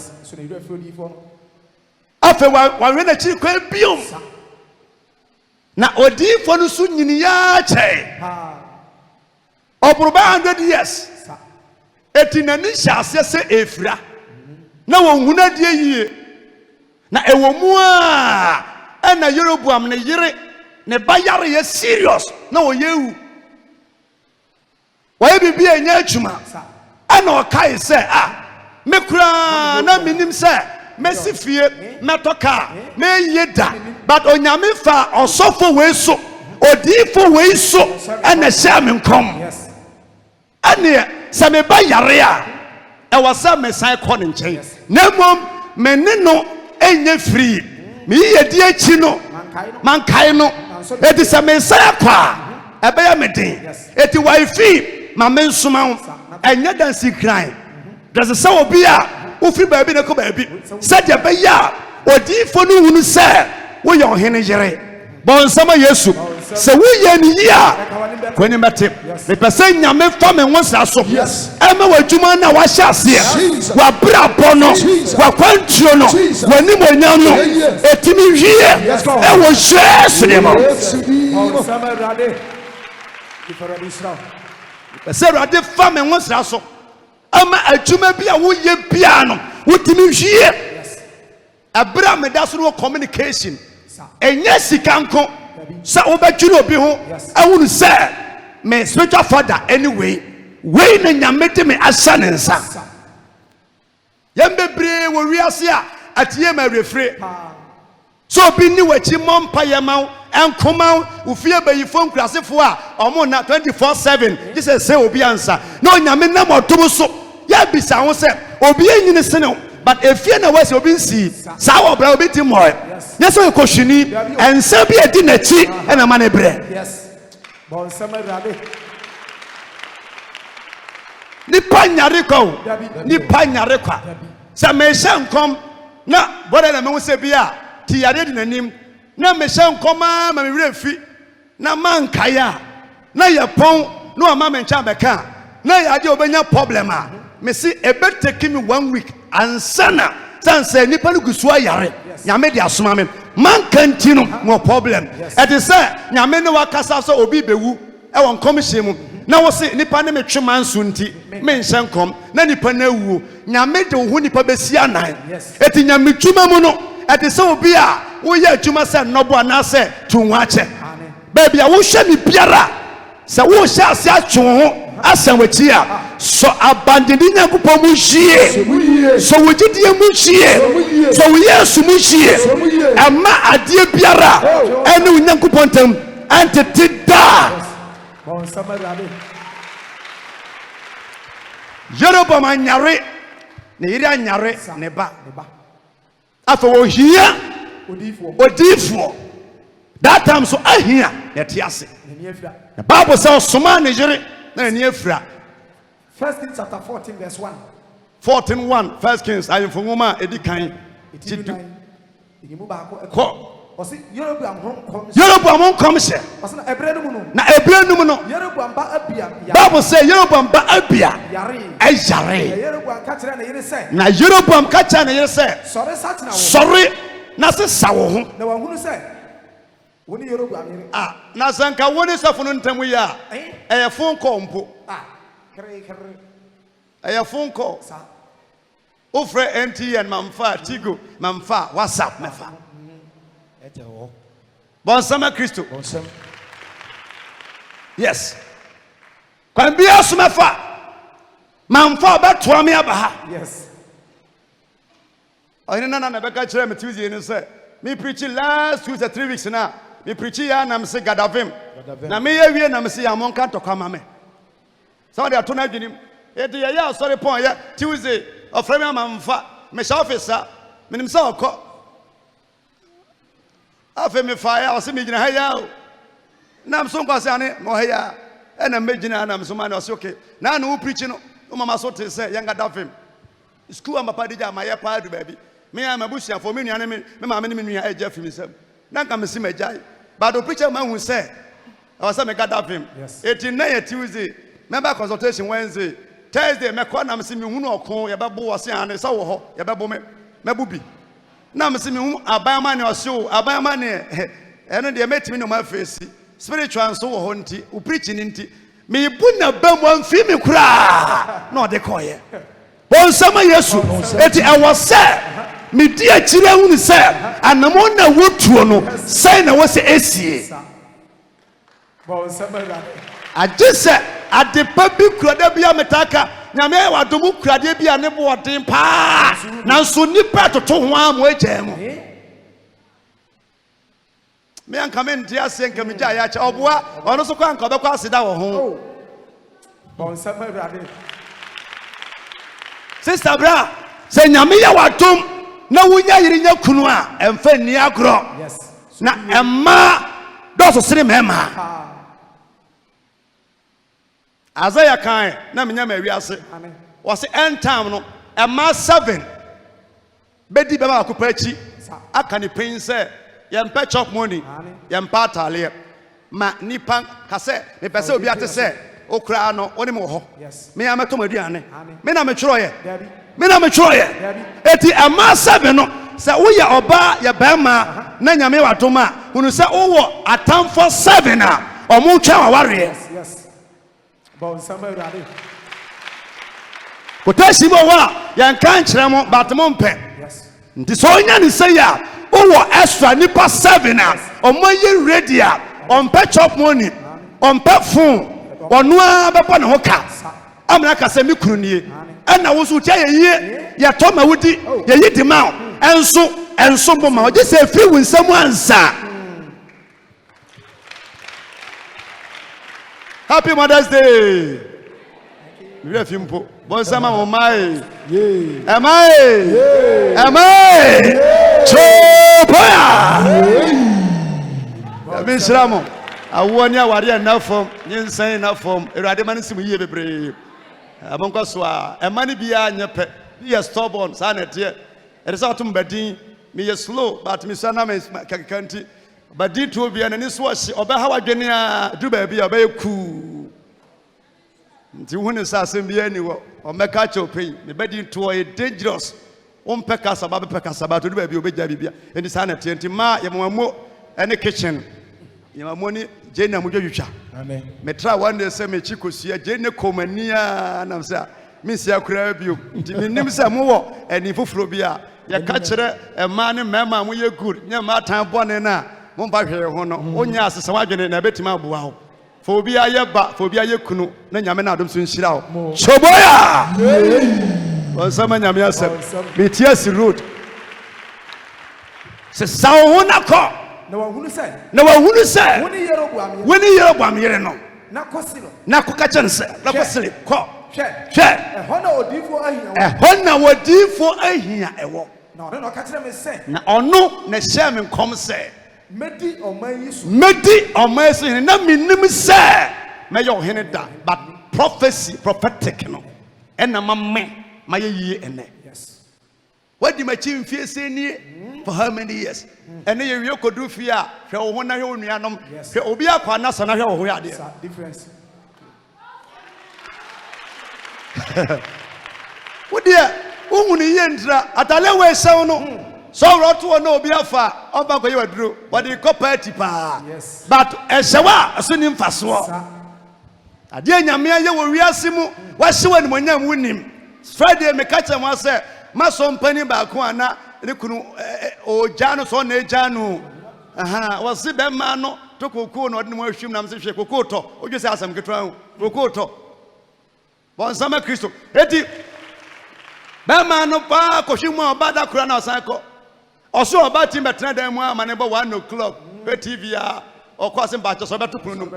[SPEAKER 1] afe wa we na chikwan biom na odifo no so nyini ya che obruba 100 years eti na ni hyase se efira na wonhuna die yie na ewomu a na Yeroboam ne yire ne bayare ye serious na oyewu wa ye bibia enya atuma ana okai se mekura na minim se mesifie metoka me yeda but onyame fa osofo we so odifo we so ana shame nkom ane se me ba yare a e wasa mesan kɔ ne nkyɛn na mom mene no enye free me yedi achi no mankai no edi se me san kɔ a ebe ya meden eti wifi ma me nsoma enye dansi kran does se obi a ofri baabi na ko baabi se de be ya odifo no hunu se wo ye ohene yere bonsama Yesu se wo ye ni yi a kwani mete me pese nyame fa me wonsa so ema wadwuma na wa hya ase wa bra bono wa kwantio no wani monya no etimi hwie e wo Yesu ne mo bonsama rade pese rade fa me wonsa so ama adwuma bia wo ye bia no wotimi hwie abra me da so no communication enye sikanko sa obetwiri obi ho awunu se me spiritual father anyway we na nyame de me asa ne nsa yembebre wo wiase a atiye ma refre so obi ni wachi mompa yema enkoma ufie bayifo nkurasefo a omo na 24/7 Jesus say obi ansa na onyame na motom so ya bisa ho se obi enyine sene but efie na wase obi nsi sa wo bra obi ti moy yeso ekohwini ensa bi edi na chi na ma ne bre yes bon sama rabe ni panyare kwa sa me shankom na bode na me wo se bi a ti yare di nanim na me shankom ma me wure fi na mankaya na yapon no ma me ncha beka na ya de obenya problem a me si ebe take me 1 week ansana sanse nipa no gusu ayare nyame de asoma me man kanti no mo problem it is say nyame ne wakasa so obi bewu e won commission mu na wo se nipa ne metwe manso nti me nhyɛnkom na nipa na wu nyame de wo nipa besia nan eti nyame twuma mu no At the so be a we ya Juma said no bona say to watch it. Baby, I will show me Piara. So we shall see a chon as and with here. So abandoning a Mushi. So we did the Mushi. So we are Sumushi. And ma a dear Piara. And we Nankupontum and to Tida. Yoruba man Yare. Neria Yare Neba. After here, Odifo. That time so I hear that yes. The Bible says Soma Nigeria na niefra.
[SPEAKER 3] 1 Kings chapter 14 verse 1.
[SPEAKER 1] 14:1 1 Kings I from woman edikan. Yoruba come say. Na ebrenu mu no. Bible say Yoruba ba abia. Yare. Na Yoruba ka cha na yere say. Sorry na se sawo ho.
[SPEAKER 3] Na wahunu say. Woni Yoruba mere.
[SPEAKER 1] Na sanka woni safunu ntamu ya. Eye phone call mpo.
[SPEAKER 3] Kere.
[SPEAKER 1] Eye phone call. Ofre MTN mamfa Tigo mamfa WhatsApp mefa. Bonsama Christo. Yes. Kwan bia so mefa. Mamfa beto me abaha.
[SPEAKER 3] Yes.
[SPEAKER 1] Oyina na beka kire me Tuesday ni say me preaching last Tuesday 3 weeks now. Me preaching ya na me say Gadavim. Na me ye wie na me say ya monka to kwama me. So they to na dwunim. E de ya sorry pon ya Tuesday ofre me mamfa me sha officer me nim say okọ. Afe me fire o se me gina ha ya o. Na me so kwase ane mo ha ya. E na me gina na me so ma na o se okay. Na na wo preaching no mama so te say ya Gadavim. School am papa dey ma ya pa do baby. Me am abusia for me nuane me ma me nua eja fi me sam na nka me si majai but the preacher man who say I was say me Gadavim 89 Tuesday member consultation Wednesday Thursday me call na me si me hu no okon ye bebo wo se ane sa wo ho ye bebo me bubi na me si me hu abayama ne o se o abayama ne eno de metimi no ma face spiritual so wo ho nti u preaching nti me bu na bam wan fi me kura no de koye Bonsama Yesu eti awose me di akire hu ni se anamo na wotuo no sai na wose esie
[SPEAKER 3] Bonsama
[SPEAKER 1] ajise adepa bi kurade bia metaka nyame wadomu kurade bia ne boden pa na so nipa toto ho am agem me anka me ntia se nka me gya ya cha oboa ono so kwa nka obekwa aseda wo ho
[SPEAKER 3] Bonsama
[SPEAKER 1] Sister Bra, say nyame ya wadom na wunya yiri nya kunu a emfa ni agro.
[SPEAKER 3] Yes.
[SPEAKER 1] Na emma doso sire mema. Azaya kan na menya ma wiase.
[SPEAKER 3] Amen.
[SPEAKER 1] Was end time no emma 7. Bedi be ma akopa chi. Aka ni pen say yempa chop money. Yempa atale. Ma nipa ka say me pese obi ate say okra no woni mo ho me amato maduane me na me chroye eti ama 7 no se wo ye oba ye bema na nyame wadoma hunu se wo atamfo 7 a omo twa waware
[SPEAKER 3] yes bon sama urade
[SPEAKER 1] kotashi bo wa ye nkan kire mo batmo mpe
[SPEAKER 3] yes
[SPEAKER 1] nti so nya ni say ya wo extra nipa 7 a omo ye ready a ompe chop money ompe phone Onua beba ne hoka amna ka se mikuru nie na wo so tia ye ye to ma wudi ye yidi ma enso bo ma o je se free win samu ansa Happy Mother's Day we have him po bon sama mo mai am I chopa Amen shalom awoni aware na fom nyensan na fom erade man sim yie bebre abonko so a emane bia nyepe be stubborn sa na tie result mbadin me ye slow but me sana me kakanti badin to bia na ni so hye oba wadwene a du ba bia oba ku nti hunu sa asem bia ni wo o meka cha opin me badin to e dangerous peka saba be peka saba to du ba bia obeja bibia enti sa na tie enti ma ye mo ene kitchen Yamoni Jane Mujutcha. Amen. Metra one day say me chikosia Jane Komania and I'm saying minsi akura bio nti menim se mo wo ani foforo bi a ye ka kire ema ne mema mo ye good nya ma tan bone na mo mba hwe ho no onya asesa wadwene na betima aboa ho fo obi aye ba fo obi aye kunu na nyame na adom so nhira ho choboya onsama nyame asem metias road se sawo na ko
[SPEAKER 3] na wahunu se
[SPEAKER 1] woni Yeroboam yere no
[SPEAKER 3] na kosi no
[SPEAKER 1] na ko ka chen se na ko sele ko
[SPEAKER 3] hwe hona
[SPEAKER 1] odifo ahia ewo
[SPEAKER 3] na ono no ka kire me se
[SPEAKER 1] na ono na hye me nkom se
[SPEAKER 3] medi oman so
[SPEAKER 1] na minim se me yo hene da but prophetic no ena ma ye yie ene
[SPEAKER 3] yes
[SPEAKER 1] what di ma chi mfie se ni for how many years ene ye wie kodu fie a hwe wo ho na hwe onuanom hwe obi akwa na so na hwe wo ho ya de
[SPEAKER 3] difference
[SPEAKER 1] wo dia ohunu ye ndra atale we sew no so roto na obi afa oba ko ye waduro what the party pa
[SPEAKER 3] yes
[SPEAKER 1] but esewa so ni mfaso ade nyame ye wo wiase mu wa hyewa ni monyam wunim Friday me ka che mo se maso mpani ba ko ana ne kunu o jano so na ejano wasi be ma no to kokoo no de mo ahwim na mse hwe kokoo to odwe se asam ketwa hu kokoo to bon sama Kristo eti be ma no pa ko hwimu obada kura na osan ko oso oba tim betena dan mu amane bo 1 o'clock pe TV a okwase mba cho so beto kunu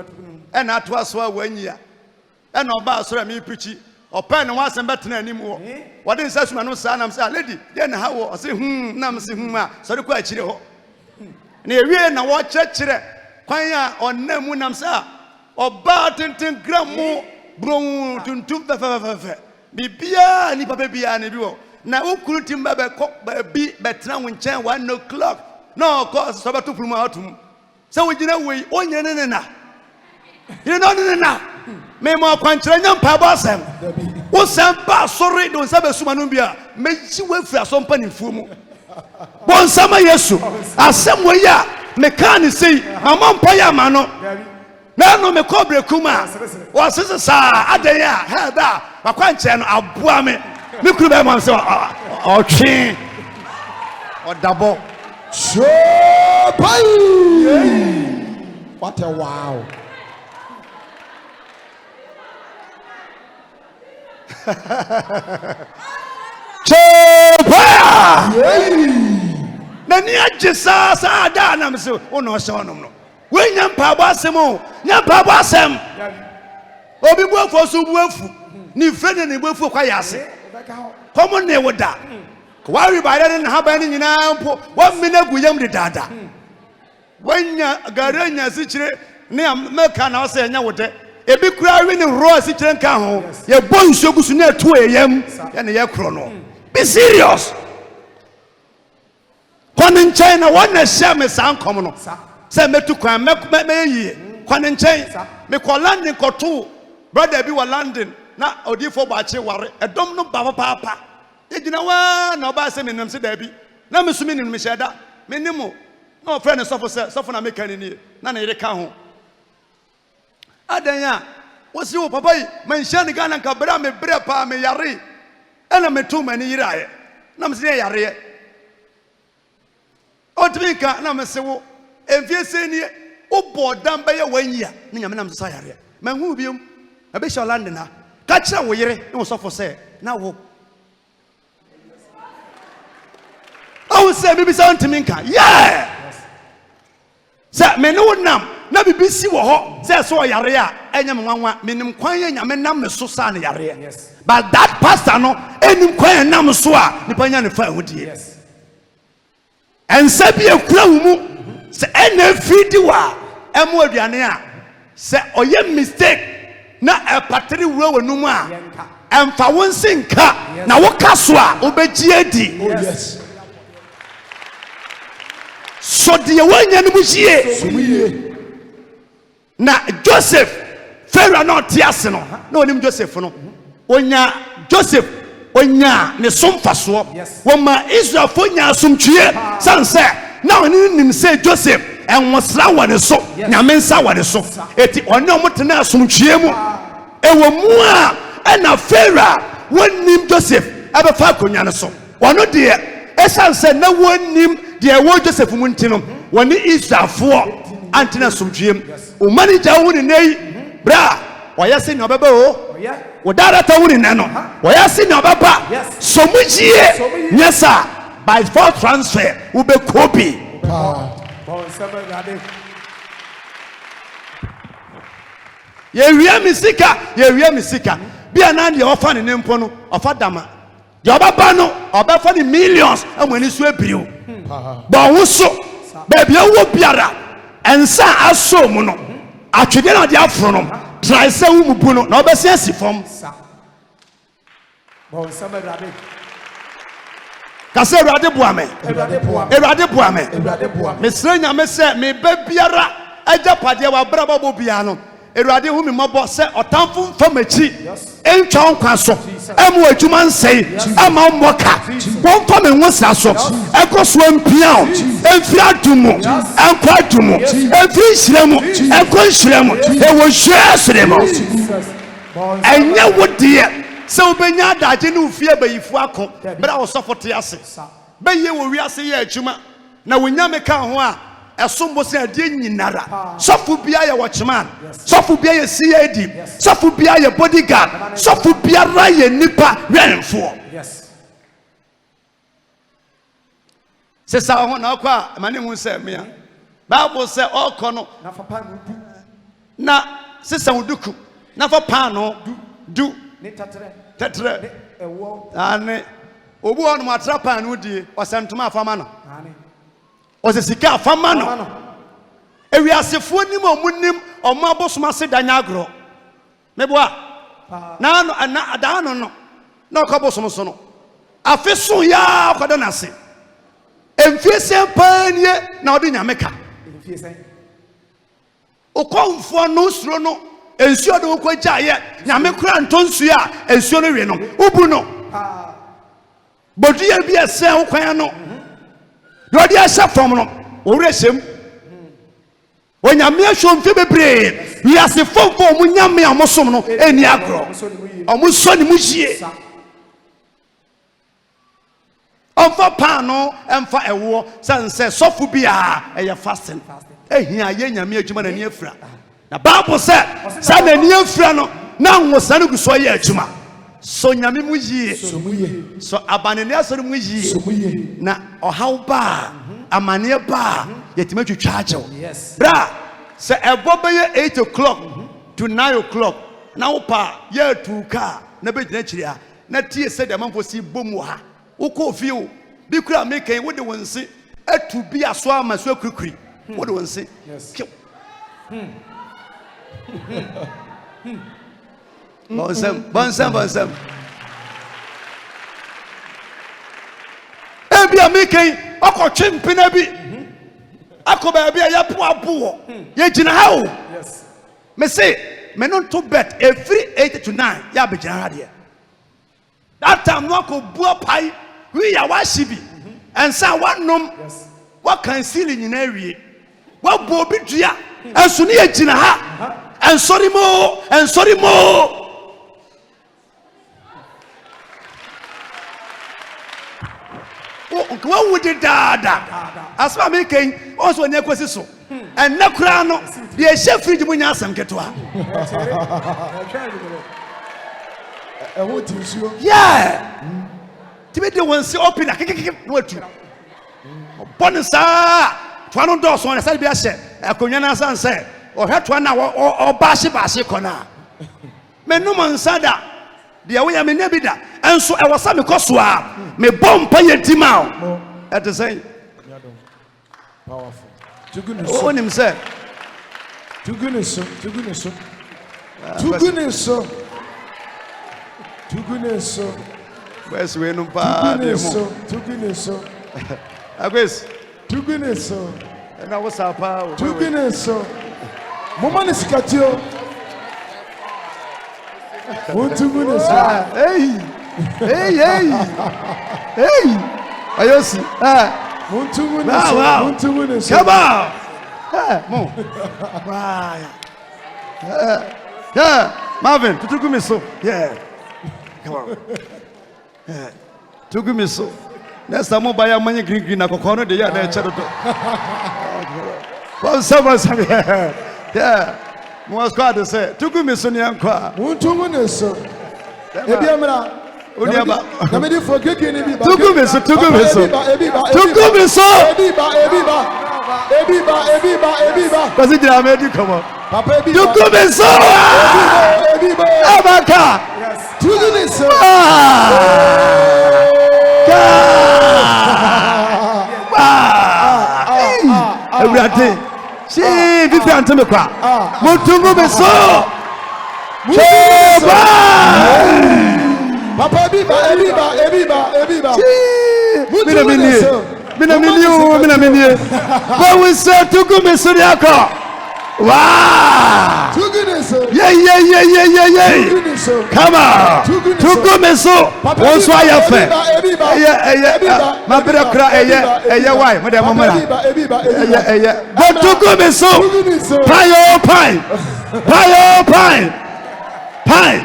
[SPEAKER 1] e na ato aso a wanyia e na oba asoro mi pichi open no wasem betena anim wo wode nsa suma no sa na mse lady dey na hawo o se na mse a so de ko akire ho na ewie na wo chekire kwan a onnamu nam sa oba tenten gramu bron tuntum fe bibia ni papa bia na bi wo na ukuru timba be ko bi betena wo nchen 1 o'clock no ko so beto pulu ma atum se wo gina wei onye ne na you know ne na me mo kwankyere nya mpa ba asem wo sempa sorry don se be suma no bia meji we fura so mpa ni fumu bon sama Yesu asem wo ya me kan sei mama mpa ya ma no na no me ko brekuma wo sese sa adan ya ha da akwankyere no aboa me kuru be mo se o twi o dabo
[SPEAKER 2] so bye what a wow
[SPEAKER 1] Chopa na ni agisa sa da na mse ono hye onom no we nya mpa bo asem o nya mpa bo asem obi bu afo so bu afu ni frene ne bu afu kwa yase komo ne woda kwa wi ba da na haba ni nyina mpo wa mina gu yam de dada wanya garanya sikire ne meka na o se nya wode ebi kura wi ni ro sikire nka ho ye bo nsogusu na etu eyam ya ne ye kro no be serious kwanin China wanna share me san kom no say metu kwan me yi kwanin China me ko landing ko to brother bi wa landing na odifo ba che ware edom no ba papa e gina wa na oba se me nam se da bi na me sumi ni me sheda me nimo no friend sofo na me kan ni na yire ka ho adanya wosi wo papa yi man shani gana ka bra me bre pa me yare ena me tu mani yirae na me se yare otwika na me se wo emfie se ni obo dan ba ye wanyia na nyame na me sa yare man hu biom abe sholand na ka kira wo yire ne wo sofo se na wo awu se bibi sa ntimi nka yeah sa me no nam na bibi si wo ho se so yare a enya me nwanwa menim kwan ye nyame nam me so sa na yare but that pastor no enim kwan nam so a nipa nya ne fa ahudie ensa bi ekura wo mu se ena fidi wa emo aduane a se oye mistake na epatri wura wanum a emfa wonse nka na wo kaso a obeji edi
[SPEAKER 2] yes
[SPEAKER 1] so de wanya ne buhie na Joseph Pharaoh no tiase no na onim Joseph no onya Joseph onya ne somfaso wo ma Israel fo nya asomtwie sanse na oni nim se Joseph enwosra wa ne so nyame nsa wa ne so eti oni omotena asomtwie mu ewo mu a na Pharaoh one name Joseph ever Falcon so. One no dear, Esan said no one name dear word Joseph Muntinum. When he is that for Antina Sumjim, O manager wouldn't nay, bra, why you sing your babo? Without a wooden nano, why you sing your baba? So much ye, yes, sir, by force transfer will be copy. Ye wia misika bia na de ofa ne nempo no ofa dama de obaba no obafa ne millions amani so abirio ba wo so ba bia wo biara ensa aso mu no atwede na de afro no try say wo mu bu no na obesi asifom
[SPEAKER 3] Bon sama rade.
[SPEAKER 1] Kase Ewurade boame. Ewurade boame. Mesre nyame se me ba biara agapade wa braba bo bia no. Ewurade hu me mobo se otamfo mfamachi entwa nkwa so emu adwuma nsei ama mmoka bomfa me nwosa so ekoso ampia o emfi adumu enkwa adumu emfi nhiremu enkwa nhiremu ewo hwesremo enye wodie se obenya adaje ne ufie bayifu akọ bra osofote ase beye wo wiase ye adwuma na wonyame ka ho a esombo se ade nyinara sofu bia ye watchman sofu bia ye CAD sofu bia ye bodyguard sofu bia ra ye nipa wenfo se sa ho na kwa mane hu se mea Bible se okono
[SPEAKER 3] Na papa no du.
[SPEAKER 1] na se sa uduku na fa pan no du
[SPEAKER 3] Ne tatre.
[SPEAKER 1] tetre
[SPEAKER 3] Ewo.
[SPEAKER 1] ane obu onu matra pan no die osentoma afama no
[SPEAKER 3] Ane.
[SPEAKER 1] osesika afama no ewiasefo nim omunim omabosoma se danya agro meboa na no na adano no na okobosom so no afeso ya akoda na se emfiese panie na odi nyameka
[SPEAKER 3] Emfiese.
[SPEAKER 1] okonfo no suro no ensuo de okogya ye nyame kura ntonsu a ensuo no we no ubu no boduya bi ese okwan no odi asa fom no owresem onyame ahwomfe bebre wi ase fomfo mu nyame amosom no eni agro omuso ni mu hie onfa pano emfa ewo sanse sofu bia eye fasting ehia ye nyame adwuma na ni afira na Bible say sa na ni afira no na nwosa no guso ye adwuma so nyame mu yie so abanene asori mu yie na ohaw ba amane ba yetima twetwa agyew bra say ebo be 8 o'clock to 9 o'clock na opa ye tuka na be gina kiri a na tie say de manfo si bomu ha uko fiu bi kura meken wo de wonse atu bi aso ama so akurukuri wo de wonse Bonsam. Ebi ameken akotwe mpena bi. Akoba bi ya po abo. Ye gina ha o.
[SPEAKER 3] Yes.
[SPEAKER 1] Me say me no to bet every 8 to 9 ya be gina ha de. That time no ko buo pai we ya washibi. Ensa wanom.
[SPEAKER 3] Yes.
[SPEAKER 1] What can seal nyina wie. Wa bo bi dua. Enso ne ye gina ha. And sorry more. What would it dada? As for making also near Quasiso and Nakrano, the chef free to win us and get to her. Yeah, to be the one see open a kick. What you Bonasa, Tuano Dos on a side be a set, a Conyana San said. Or had one hour or bashi kona. Menuman sada, the away I may never da, and so I was some coswa, me bomb pay a timao at the same.
[SPEAKER 2] Powerful. To goodness.
[SPEAKER 1] Oh, himself.
[SPEAKER 2] To goodness.
[SPEAKER 1] Where's we no bad?
[SPEAKER 2] To goodness.
[SPEAKER 1] I guess.
[SPEAKER 2] To goodness.
[SPEAKER 1] And I was our power.
[SPEAKER 2] To goodness. Mama is catio. What to goodness?
[SPEAKER 1] Hey. Ayosi.
[SPEAKER 2] Want to goodness. Want to goodness.
[SPEAKER 1] Come on. Mo. Yeah, Marvin, to me so. Yeah. Come on. Tugu me so. Next time I buy a money green na kokono de ya na eche do. Well, someone say yeah. Mo squad say tugu me so ni ankwa.
[SPEAKER 2] Untungu ne so. Ebi amra.
[SPEAKER 1] Oniaba.
[SPEAKER 2] Na me di forget ni bi ba.
[SPEAKER 1] Tugu me so. Tugu me so.
[SPEAKER 2] Ebi ba.
[SPEAKER 1] Kasi jira me di come on.
[SPEAKER 2] Papa ebi ba.
[SPEAKER 1] Tugu me so. Abaka.
[SPEAKER 2] Tugu ne so.
[SPEAKER 1] Everything. She different to me kwa. Mutungu me so.
[SPEAKER 2] Papa ebi ba.
[SPEAKER 1] Mina mini. But we say tugu me so yako. Wow!
[SPEAKER 2] Tugu ne so.
[SPEAKER 1] Yeah.
[SPEAKER 2] Tugu ne so.
[SPEAKER 1] Come on. Tugu me so. Won't sway your face. Yeah. My brother cry. Yeah. Why? What am I? Yeah. But tugu me so. Pine.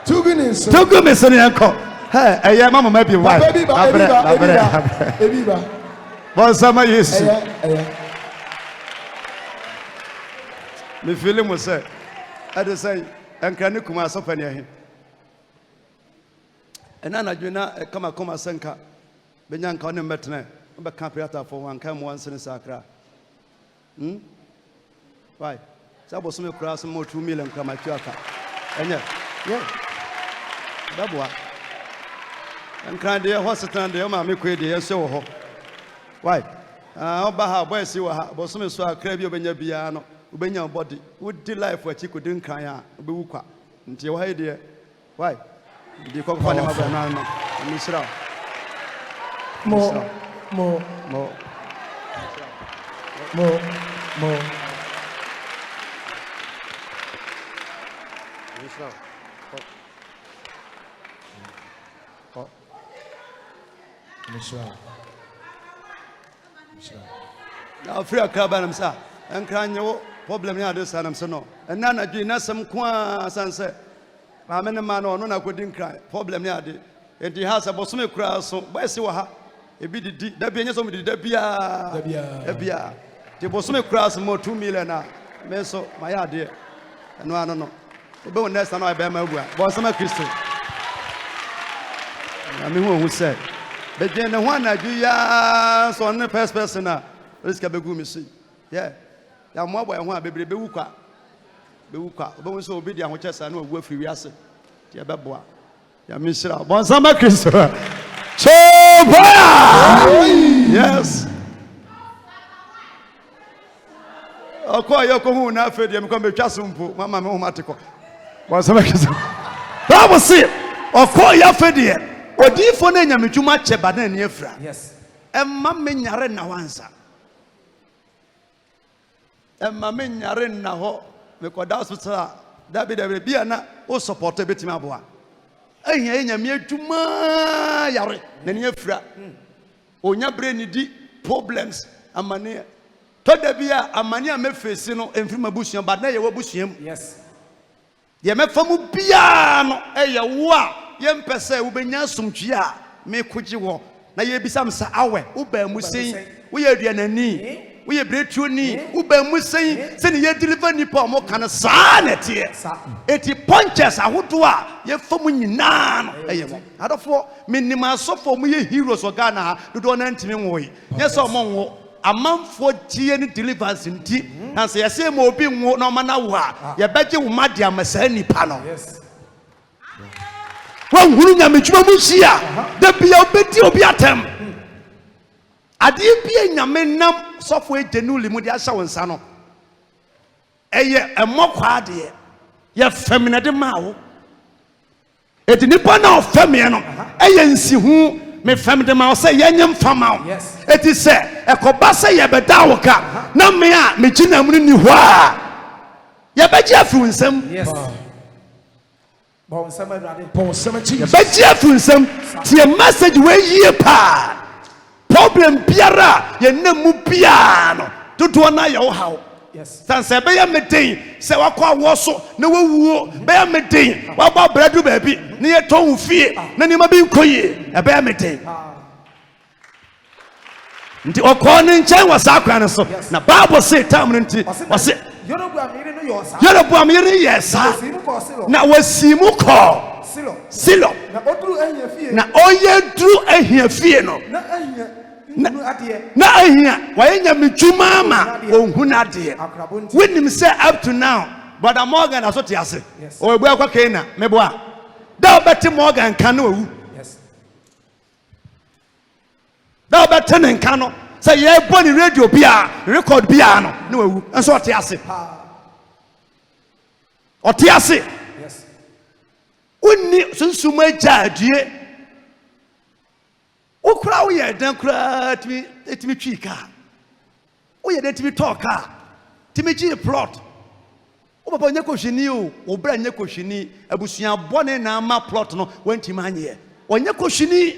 [SPEAKER 2] Tugu ne so.
[SPEAKER 1] Tugu me so yanko. Hey, yeah, mama maybe why?
[SPEAKER 2] Ebi ba.
[SPEAKER 1] But some yes. Me feeling was say. I just say, and can you come as often here? And then I do not come a senka. Benyan Connie Metne, but Campiata for one come once in Sacra. Why? So was some cross more 2 million come at your car. And yeah. That boy. And can't dear hospital, the mammy quid, dear so ho. Why? Baha, boy, see what was some so crave you when you piano, when your body would do life where you couldn't cry, Buka, until your idea. Why? The cock for them banana, Mr. More. Now, free a crab and sir, and crying your problem here. This and I'm so no, and none of you know some qua sunset. I'm in a man or no, I couldn't cry. Problem here, and he has a bosom crowd. So, why see what it be the be somebody the Bia. The bosom crowd more 2 million. Meso, my idea. And no, I don't know. But next time I bear my way, bosom Christian. I mean, who said, but then the one I do, yeah, so on the first person now. Let's get a good missy. Yeah. I'm more by one baby Bewuka. But we so obedient, which I know we're free. Yes, yeah, Babua. Yeah, Miss Bonsama Christopher. Yes. I'll call your commune after them come to Chasumpo, Mamma Momatico. Bonsama Christopher. That was it. Or call your Fedia. Or do you phone in too much about any Efra?
[SPEAKER 3] Yes.
[SPEAKER 1] And Mamma Yarena Wansa. And Mamma Yarena Ho, because that's what that be the Biana or support a bit in my boy. And you mere too much Yare, then Efra. On your brain, problems and money. Told the Bia, a mania may face, and from a bush, but now you will bush him.
[SPEAKER 3] Yes.
[SPEAKER 1] You met from piano, wa. Yem pese ubenya sumtwia me kujiwo na ye bisam sa awe uba musen wo ye aduanani wo ye bretuoni uba musen se ne ye deliver nipa mo kan sa na tie eti punches ahodo a ye fam nyina no eye mo adofo minima asofo mo ye heroes Ghana ha dodo na ntimi nwoyi nye so mo nwo amanfo tie ni deliverance nti na se ye se mo obi nwo na ma na wo a ye beje wo ma dia masa nipa no. Yes. One who nyamechuma musia de bia obedi obi atem ade bia nyamenam sofo egenuli mu de ahya wonsa no eye emokwa ade ye femina de mawo edi nipa na ofeme no eye nsihu me fem de mawo se ye nyem fama eti se ekoba se ye beda wo ka na me a me ginam ni ho a ye beji afu nsam. Yes. Betia funsem tie message we yie pa problem biara ye namu bia no dodo na ye wo hawo
[SPEAKER 3] Yes.
[SPEAKER 1] Sanse be ya meden se wakwa wo so na wawuo be ya meden waba bradu baabi na ye ton fie na ni ma bi nkoye e be ya meden. Nti okọ ne nchen wa sa akwa ne so na Bible say time no nti wase Yeroboam yere yesa na wasimu ko Silo na oye dru ehia fie no na ehia wayenya mitwuma ama ohuna ade winim say up to now brother Morgan asote ase o ebu akwa Kena mebo a da obeti Morgan kan na wu da obeti ne kan no say ye boni radio bia record bia no na wu enso ote ase yes unni sunsuma jaadue ukura wo ye dan kura timi twi ka wo ye dan timi talk ka timi gi plot wo papa nya kohwini o wo bra nya kohwini abusua bone na ma plot no wantima anye onye kohwini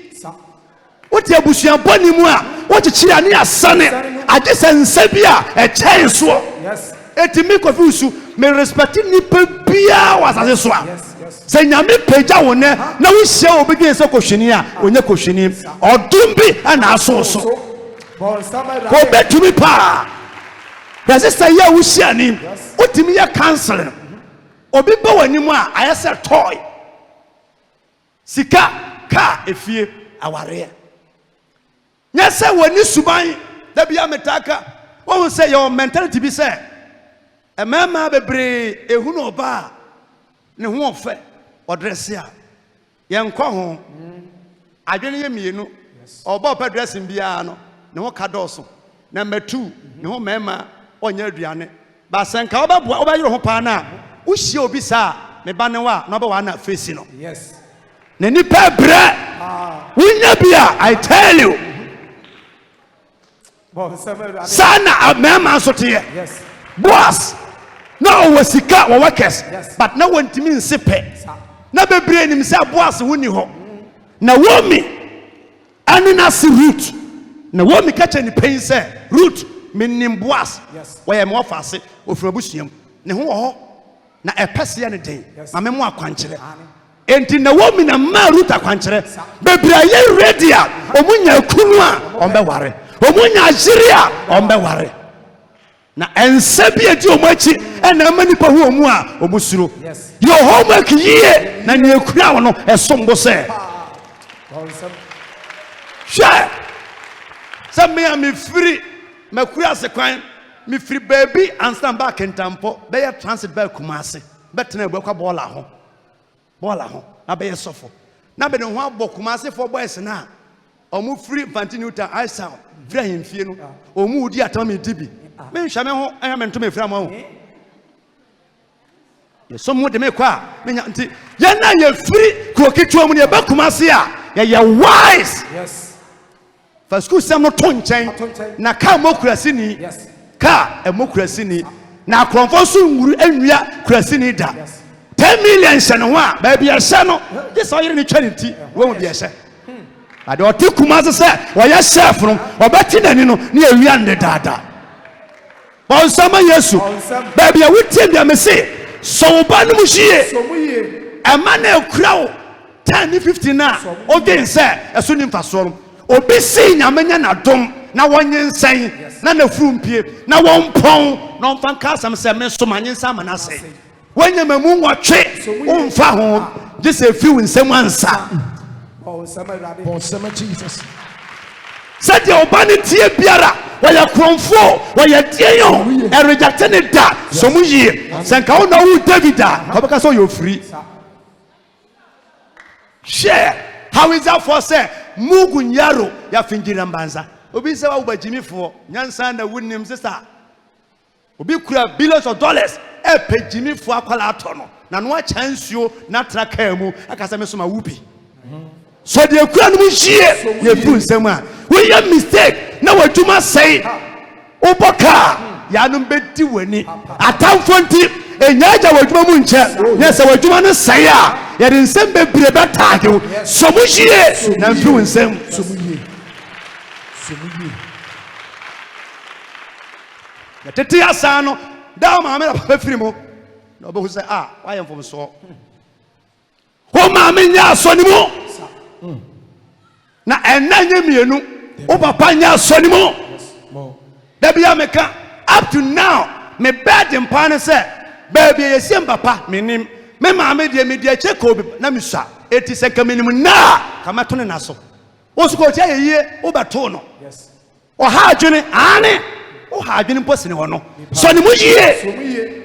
[SPEAKER 1] wo ti abusua bone mu a wo chichira ne asane age sense bia e chen so
[SPEAKER 3] yes
[SPEAKER 1] etimi kofusu me respect ni pe bia wasase so a se nyame peja wo ne na wo hia obedwen se kohwini a onye kohwini odum bi ana asoso ko betumi pa resista ya wo hia ni otimi ya counseling obi ba wani mu a ayese toy sika ka efie aware nya se woni suban da bia metaka wo say your mentality bi say emema bebre ehunu oba ne ho ofe odresse a yenkọ ho adwene ye mienu oba opa dressing bia no ne ho kadoso number 2 ne ho mema onya aduane ba senka obabua obayiro ho pa na wo hie obi sa me ba ne wa na oba wa na face no
[SPEAKER 3] yes
[SPEAKER 1] ne ni pa bre wunya bia I tell you sana mema so te
[SPEAKER 3] yes
[SPEAKER 1] boss na o wasika wo workers but na wantimi nsepe na bebre nim se boss woni ho na womi anina si root na womi kacha ni pain se root menim boss we am ofase ofurabusuam ne ho ho na epese ya ne den ma memo akwankyere enti na womi na ma root akwankyere bebre aye ready a omunya kunu a ombe ware omunya ajiri a ombe ware na ensabi edi omachi ena manipa hu omu a omusuro your homework ye na ne ekura wo no esombo se sha me am free makura se kwan me free baby and stand back in Tampo be ya transit back Kumasi betena ebwa bola ho na be sofo na be ne ho abọ Kumasi for boys na omu free Fantinuta I sound free himfie no omu udi atama dibi me nhame ho ayamento me fra mo ye so mo de me kwa me nya nti ye na ye free kroketwa mu ne ba Kumasi a ye wise
[SPEAKER 3] yes
[SPEAKER 1] for school sem no tonchen na ka mo kurasi ni ka e mo kurasi ni na akronfo so nwuru anwia kurasi ni da 10 million hye no a ba bia hye no this oyire ni twa ni ti wo bia hye ade o ti Kumasi se wo ya chef no obeti nani no ne awia nde dada bon sama Yesu ba bia wuti bia me se so ba no mu hie e ma na ekura wo 10-15 na o den se eso ni mfaso no obi si nyamenya na dom na wonye nsen na na furumpie na wonpon na onfan kasam se me so manye nsa manase wonye mamu nwotwe onfa ho just a few nsem ansa
[SPEAKER 2] Bon sama Jesus.
[SPEAKER 1] said the obani tie biara waya kromfo waya tieyo e reject ne da so mu yie senka wo na wo Davida ko beka so you free share how is that for say mugu nyaro ya fingira mbanza obi se wa ubajimifo nyansa na wunim sister obi kura billions of dollars e pejimifo akwala ato no na no a chansuo na traka mu akasa me so ma wubi so the kura no hie ye fu nsem a we ya mistake na waduma sei oboka ya no bedi wani atamfo nti enyaja waduma mu nche yes waduma no sei a ya de nsem bebre betaage so mu hie na fu nsem tete asa no da maame na papa firi mo na obo say why am from so ho maame nya asoni mo na enna nya mienu o papa nya asoni mo da bia meka up to now me bed in pan say baby yesi papa menim me maame de me de check obi na me sua eti se kamenim na kama to ne na so wo su ko tia yeye wo beto no
[SPEAKER 3] Yes.
[SPEAKER 1] o ha adwene ane o ha adwene mposene ho no so ne mo yie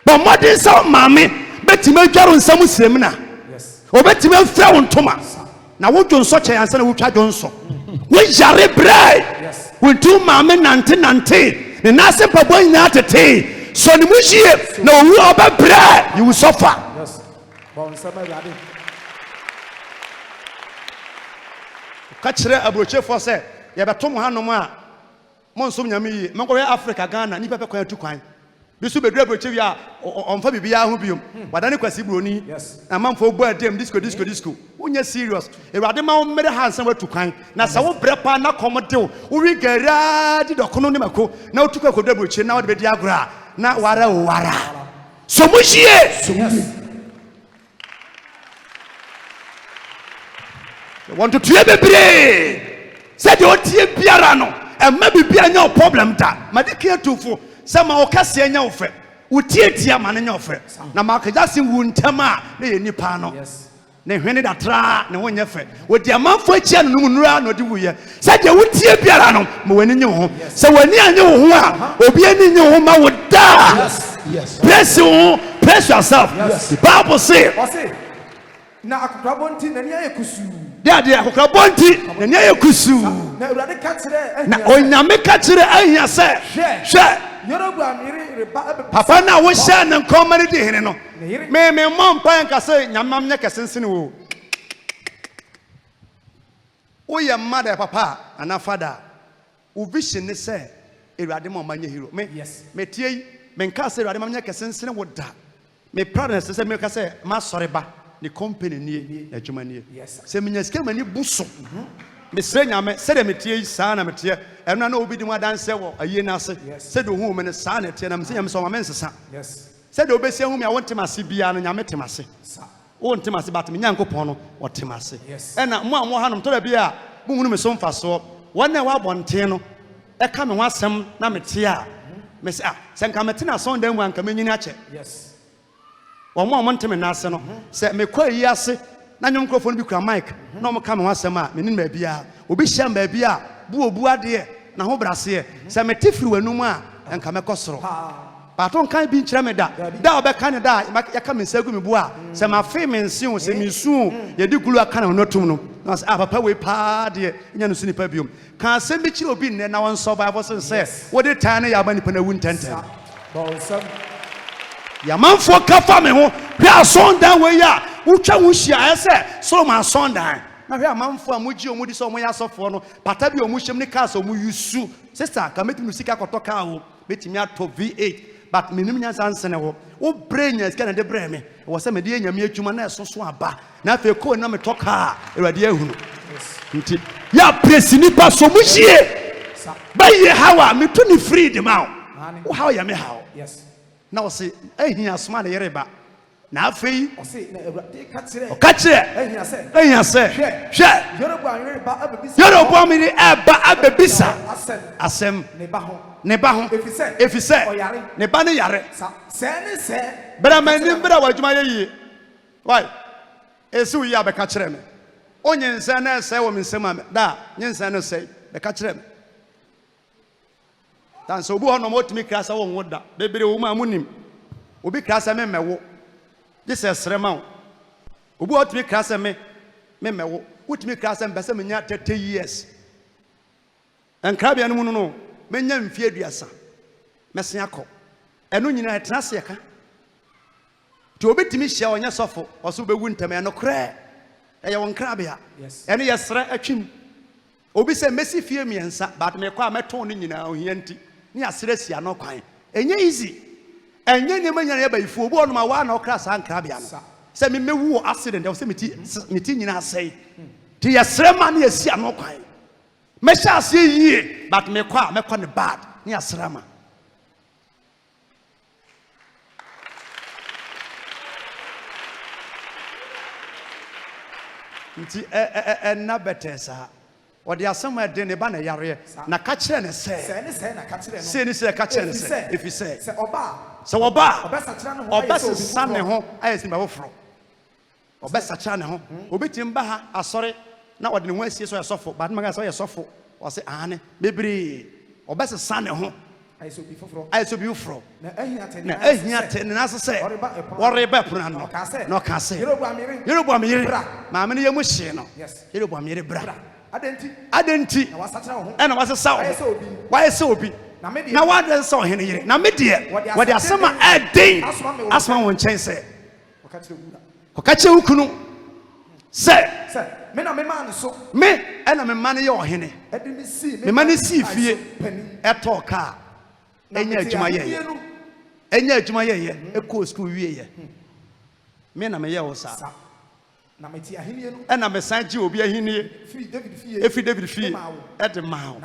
[SPEAKER 1] ba modern so maame betima adwaro nsam sirem na
[SPEAKER 3] Yes.
[SPEAKER 1] o betima afra wo ntoma na wo dwo nso kye ansa na wo twa dwo nso wo yare brai
[SPEAKER 3] Yes.
[SPEAKER 1] wo tu maame nante ne nase pabo nya tete so ne mo yie na owu oba brai you will suffer.
[SPEAKER 3] Yes. Bon sama Awurade.
[SPEAKER 1] Ka kire abrochefo se ye beto mo hanom a mo nsom nyame yi menko Africa Ghana ni pepe kwan tu kwan bisu bedru abrochewi a onfa bibia ho biom wadane kwasi broni
[SPEAKER 3] Yes.
[SPEAKER 1] na manfo bo adem disco unya serious Ewurade ma wo mere ha nsan watu kwan na sa wo brepa na komodew wo wi gara di dokono ne mako na wo tukwa kodu abroche na wo de bedi agora na wara so mo hie want to tie bebre said you tie biara no e ma bibia nya problem da ma de kia tufo se ma o kase nya ofe wo tie tie ma nya ofe na ma ka jase wu ntama na ye nipa no
[SPEAKER 3] Yes.
[SPEAKER 1] ne hwene da tra ne wo nya fe wo de amanfo achia no mu nura no de wuye said you tie biara no ma wani nye ho se wani anye ho a obi ani nye ho ma wo da
[SPEAKER 2] Yes.
[SPEAKER 1] press yourself.
[SPEAKER 2] Yes.
[SPEAKER 1] The Bible say
[SPEAKER 3] Ose. Na akukra bonti na nia yekusu.
[SPEAKER 1] dia akokra bonti na nya yekusu
[SPEAKER 3] Na Awurade ka kire
[SPEAKER 1] na onyame ka kire ahia se hwe
[SPEAKER 3] Yoruba amiri reba ebe.
[SPEAKER 1] papa na wo hye ne nkoma ne di hene no me mo mpa nka se nyamam nya kesensene wo wo ye mother papa ana father wo vision ne se Ewurade mo manya hero me
[SPEAKER 3] Yes.
[SPEAKER 1] me tie yi me nka se Ewurade manya kesensene wo da me proudness se me ka se ma sore ba ne company nie adwuma nie
[SPEAKER 3] Yes.
[SPEAKER 1] se menya sika mani buso me sre nyame se de me tie yi saa na me tie eno na obi di mu adanse wo aye na se se de hu me ne saa na tie na me se nyame so ma nsesa
[SPEAKER 3] Yes.
[SPEAKER 1] se de obesi hu me a wontem ase bia no nyame tem ase
[SPEAKER 3] Sa.
[SPEAKER 1] wontem ase bat me nyankopon no wotem ase
[SPEAKER 3] Yes.
[SPEAKER 1] ena mo a mo hanom to da bia mo hunu me so mfa so wona wa bonten no e ka me ho asem na me tie a me se se nka me te na so ndan mu anka me nyini ache
[SPEAKER 3] Yes.
[SPEAKER 1] wo mo ntem na ase no se me kwa yi ase na nyom microphone bi kura mic na mo ka me ho asem a me nin ba bia obi hia ba bia bu obu ade na ho brase se me te firi wanum a enka me kosoro paton kan bi nkyerɛ me da obɛka ne da yɛka me nsa gu me bu a sɛ mafe me nse o sɛ mesu yɛde gulu aka na ɔno tom no na sɛ papa wei paa deɛ nya no so nipa biom ka asɛm bi kyerɛ obi nnɛ na wɔnsɔ bible sen sɛ wode taa ne yɛaba nipa na wu ntɛntɛn
[SPEAKER 3] Bon sam.
[SPEAKER 1] yɛmanfoɔ ka fa me ho hwɛ asɔndan wei a wotwa wo hyia ɛyɛ sɛ solomon asɔndan na hwɛ amanfoɔ a mogye ɔmu di sɛ ɔmo yɛ asɔfoɔ no pata bi ɔmo hyɛm ne kaa sɛ ɔmo yusu sister ka mɛtumi no sika kɔtɔ kaa wo mɛtumi atɔ V8 but menim nyansa nsene wo wo brain nya sika na de brɛ me wo sɛ me de nyame adwuma na ɛso so aba na afei ko na me tɔ kaa Awurade ahunu nti ya presi nipa so mu hie ba ye hawa me to ni freedom out wo hawa ya me hawa
[SPEAKER 3] Yes.
[SPEAKER 1] na wo se ahia soma na yereba na afei
[SPEAKER 3] Ose na Awurade ka kire.
[SPEAKER 1] ka kire ahia sɛ hwɛ
[SPEAKER 3] Yoruba amiri reba ebe bisa.
[SPEAKER 1] Yoruba mi eba abebisa asɛm
[SPEAKER 3] Ne ba ho.
[SPEAKER 1] ne ba ho efisɛ ne ba ne yare
[SPEAKER 3] Sa. Se se.
[SPEAKER 1] bra manim bra wadwuma ye yie why esi wo yi abɛka kyerɛ me onye nsa na ɛsɛ wɔ me nsɛm a da nye nsa no sɛ bɛka kyerɛ me dan sɛ obi hɔ no motumi kra sɛ wo nwo da bebre wo ma munim obi kra sɛ me mɛwo gye sɛ srɛ ma wo obi hɔ tumi kra sɛ me mɛwo wotumi kra sɛ mbɛsɛ menya 30 years nkra bia no mu no menya mfie aduasa mɛse akɔ ɛno nyina ɛtena se ɛka to obetimi hyia onye sɔfo ɔso bewu ntam ɛno korɛ ɛyɛ won nkra bia ɛno yɛ srɛ atwim obi sɛ mesi fie miensa but me kɔ a mɛtɔn no nyina ohia nti ne asrɛ sia no kwan ɛnyɛ easy ɛnyɛ ne manya yɛ bayifu obi ɔno ma wa na ɔkra sa nkra bia no sɛ me mewu accident ɛwɔ sɛ meti nyina asɛe ti yɛ srɛ ma ne yɛ sia no kwan mɛhyɛ ase yie but me kɔ a mɛkɔ ne bad ne asrɛ ma nti na betesa o de asem ade ne ba na yare na ka kire ne se
[SPEAKER 3] na ka kire no
[SPEAKER 1] se ni se ka kire ne se if you say
[SPEAKER 3] se oba
[SPEAKER 1] obesa
[SPEAKER 3] kira
[SPEAKER 1] ne ho ayesi ba wofro obesa kira ne ho obetim ba ha asore na ode ne ho asie so yesofo ba ma ga so yesofo o se ane bebre obesa san ne ho ayeso bi wofro na ehia te na so se woreba puna no no ka se Yeroboam yire ma me ne yemu hye no Yeroboam yire bra adenti na wasesa why so obi na wade so hene yire na me de wade asema eden asma won chen se ko ka che ukunu se
[SPEAKER 3] me na me man so
[SPEAKER 1] me na me man ye ohene me man si fie eto ka enya adwuma ye e ko school wie ye me na me ye wo sa
[SPEAKER 3] na meti ahenie no
[SPEAKER 1] na me sanji obi ahenie efi David fie e de mawo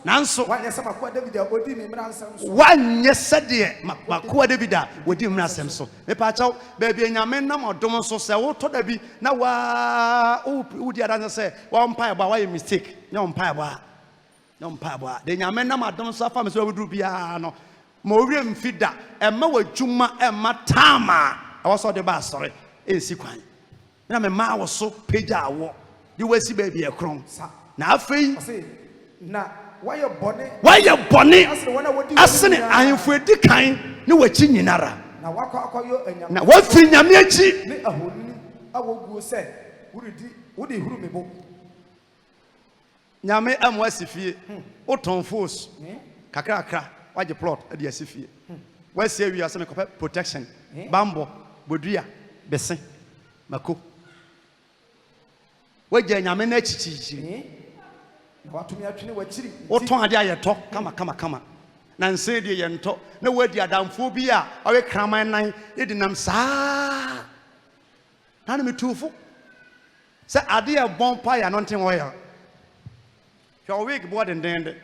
[SPEAKER 1] nanso
[SPEAKER 3] wanye sama kwa David odi me mra nsam so
[SPEAKER 1] wanye sede makwa David a odi mra asem so me pa chaw ba bi nyame nam odom so se wo to da bi na wa udi adan se wa mpa ba wa mistake nya mpa ba de nyame nam adom so afa me so odu bia no ma owre mfida e ma wadwuma e ma tama e wo so de ba sore e si kwan na me ma wo so peja wo di wasi ba bi e kron na afei
[SPEAKER 3] na why bone asene
[SPEAKER 1] ahemfo edi kan ne wachi nyinara
[SPEAKER 3] na wakwayo enyam
[SPEAKER 1] na wafi nyame achi
[SPEAKER 3] ne ahoni awoguo se wudi huru mebo
[SPEAKER 1] nyame amwa sifie oton force kakrakra waje plot ade asifie wasi awi aseme kope protection bambo bodua bese mako waje nyame na chichichiri
[SPEAKER 3] watumi atwene wachiri
[SPEAKER 1] oton ade ayeto kama na nse de yento na wadi adamfo bi a awe kraman nan edi nam saa na me tufo se ade e bon pa ya no nten oil hwa week board ndende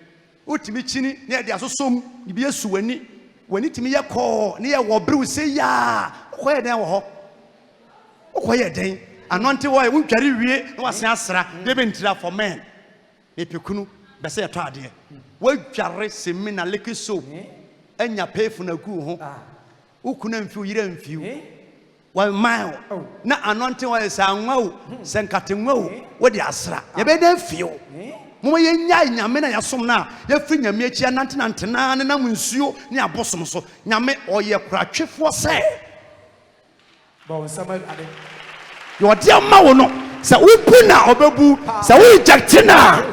[SPEAKER 1] utimi chini na ade asosom bi esu wani timi ye ko ne ye wo brew se ya ko ye den wo ho ko ye den anonte oil wuntware wie na wasen asra de be ntira for men epekunu bese ye to ade wadware semina leki so enya pefu na gu ho ukuna mfi yire mfi wa mile na anonte wa sa anwa senkate nwa wodi asra ye be da fio mo ye nya nyame na yasom na ye fi nyame achi anantena ne na munsuo ne abosom so nyame oye kratwefo se
[SPEAKER 3] bon samuel ade
[SPEAKER 1] yo dia ma wo no se upu na obebu se we rejectina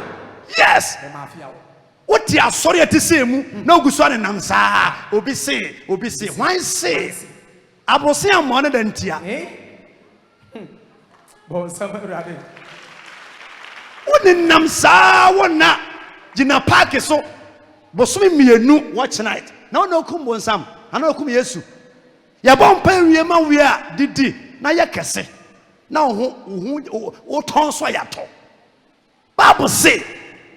[SPEAKER 1] yes what ya sorry at same na oguso ne nam saa obi se why say abrosi amone dantia
[SPEAKER 3] bon samuel ade
[SPEAKER 1] woni nam saa wona gina park so bosomi mienu watch night na wona okum bonsam ana okum yesu ya bompa wie ma wie a didi na ye kese na o ton so ya to bible say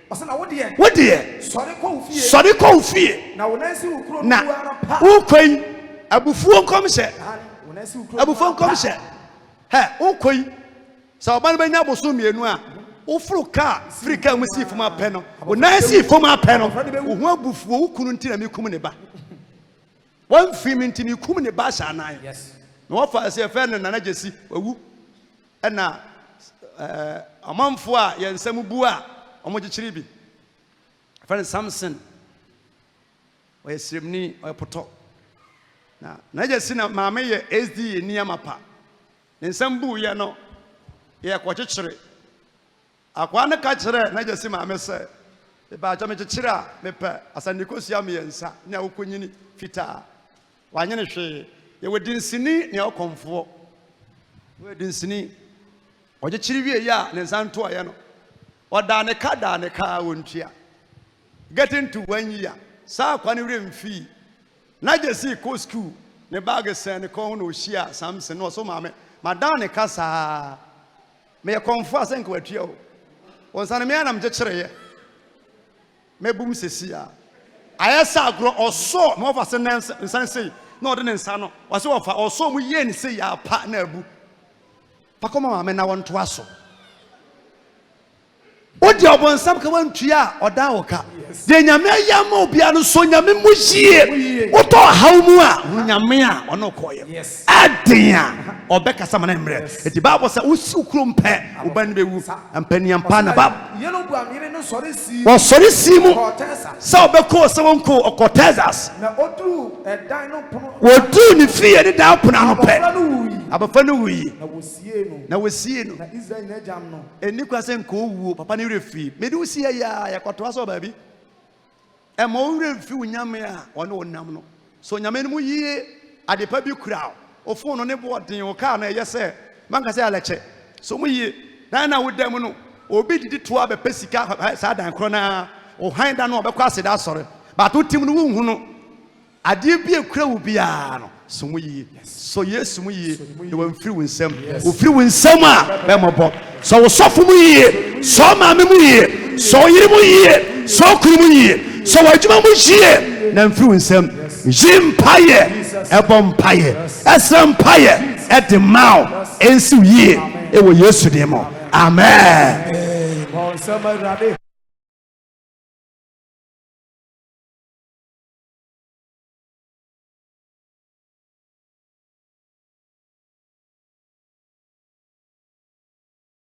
[SPEAKER 3] osana wodie
[SPEAKER 1] sori ko fie
[SPEAKER 3] na wonansi ukro
[SPEAKER 1] na
[SPEAKER 3] pa
[SPEAKER 1] ukoi abufuo nkomhye abufuo nkomhye ukoi sa oban banya boso mienu a ufuru ka frika musi fuma pɛ no wonansi fuma pɛ no wo abufuo ukunu ntina mekum ne ba wan film ntimi kum ne ba sha nan
[SPEAKER 3] yes
[SPEAKER 1] na wafa se fe ne nana jesi wawu ɛna amanfo a yensam bu a omogichiri bi friend Samson o yesremni o poto na jesi na maame ye SD ni amapa ne nsam bu ye no ye kwachichiri akwa ne ka kire na jesi maame se e ba jame chichiri a mepe asanikosia me yensa nya wokonyini fita wanyene hwe ye wodinsini ne okomfo wodinsini ogichiri wie ya ne nsanto aye no oda ne ka wontua getting to 1 year sa kwa ne remfi na jesi ko school ne bag sen ko no hia Samson no so maame madan ne ka saa me konfo asen ko atua o onsan me anam jechire ye mebum sesia ayesa agro oso mo fa se nsan sei na ode ne nsa no wase wo fa oso mu ye ne sei ya pa na abu pa ko maame na wonto aso What the Obonsam Kawantia or Daoka? The Yamaya Biano Sonya Mushi. What how mua? Yamea or no coy?
[SPEAKER 3] Yes.
[SPEAKER 1] Adia or Becca Samanemre. The Bible says, Usukrum pe, Ubanbe, and Penny and Panabab.
[SPEAKER 3] Yellow Bram, you know, sorry, see.
[SPEAKER 1] Was sorry, Simo.
[SPEAKER 3] Corteza.
[SPEAKER 1] So, because someone called or Cortezas.
[SPEAKER 3] Now, Odu, a dino.
[SPEAKER 1] What do you fear the Dalpano pet? Abafanui. Now we see no.
[SPEAKER 3] Israel Nejam no.
[SPEAKER 1] And Nicolas and Co, Papa Nirefi. May you see a Cotoso baby? A more few Yamea or no Namno. So Yamenu ye at the public crowd. Or phone on a board in your car, yes, sir. Mancasa lecture. So we Nana with them no. Or be it to have a Pessica, Sad and Crona, or Hind and Obacassi, that's sorry. But to Tim Nuno. I did be a crow piano. So we, so yes, we were through in some, through in summer, memorable. So for me, so mammy, so you, so Kumuye, so I do my then through in some Jim Pie, a Bompire, a some Pie at the mouth, and so ye, it was yesterday more. Amen.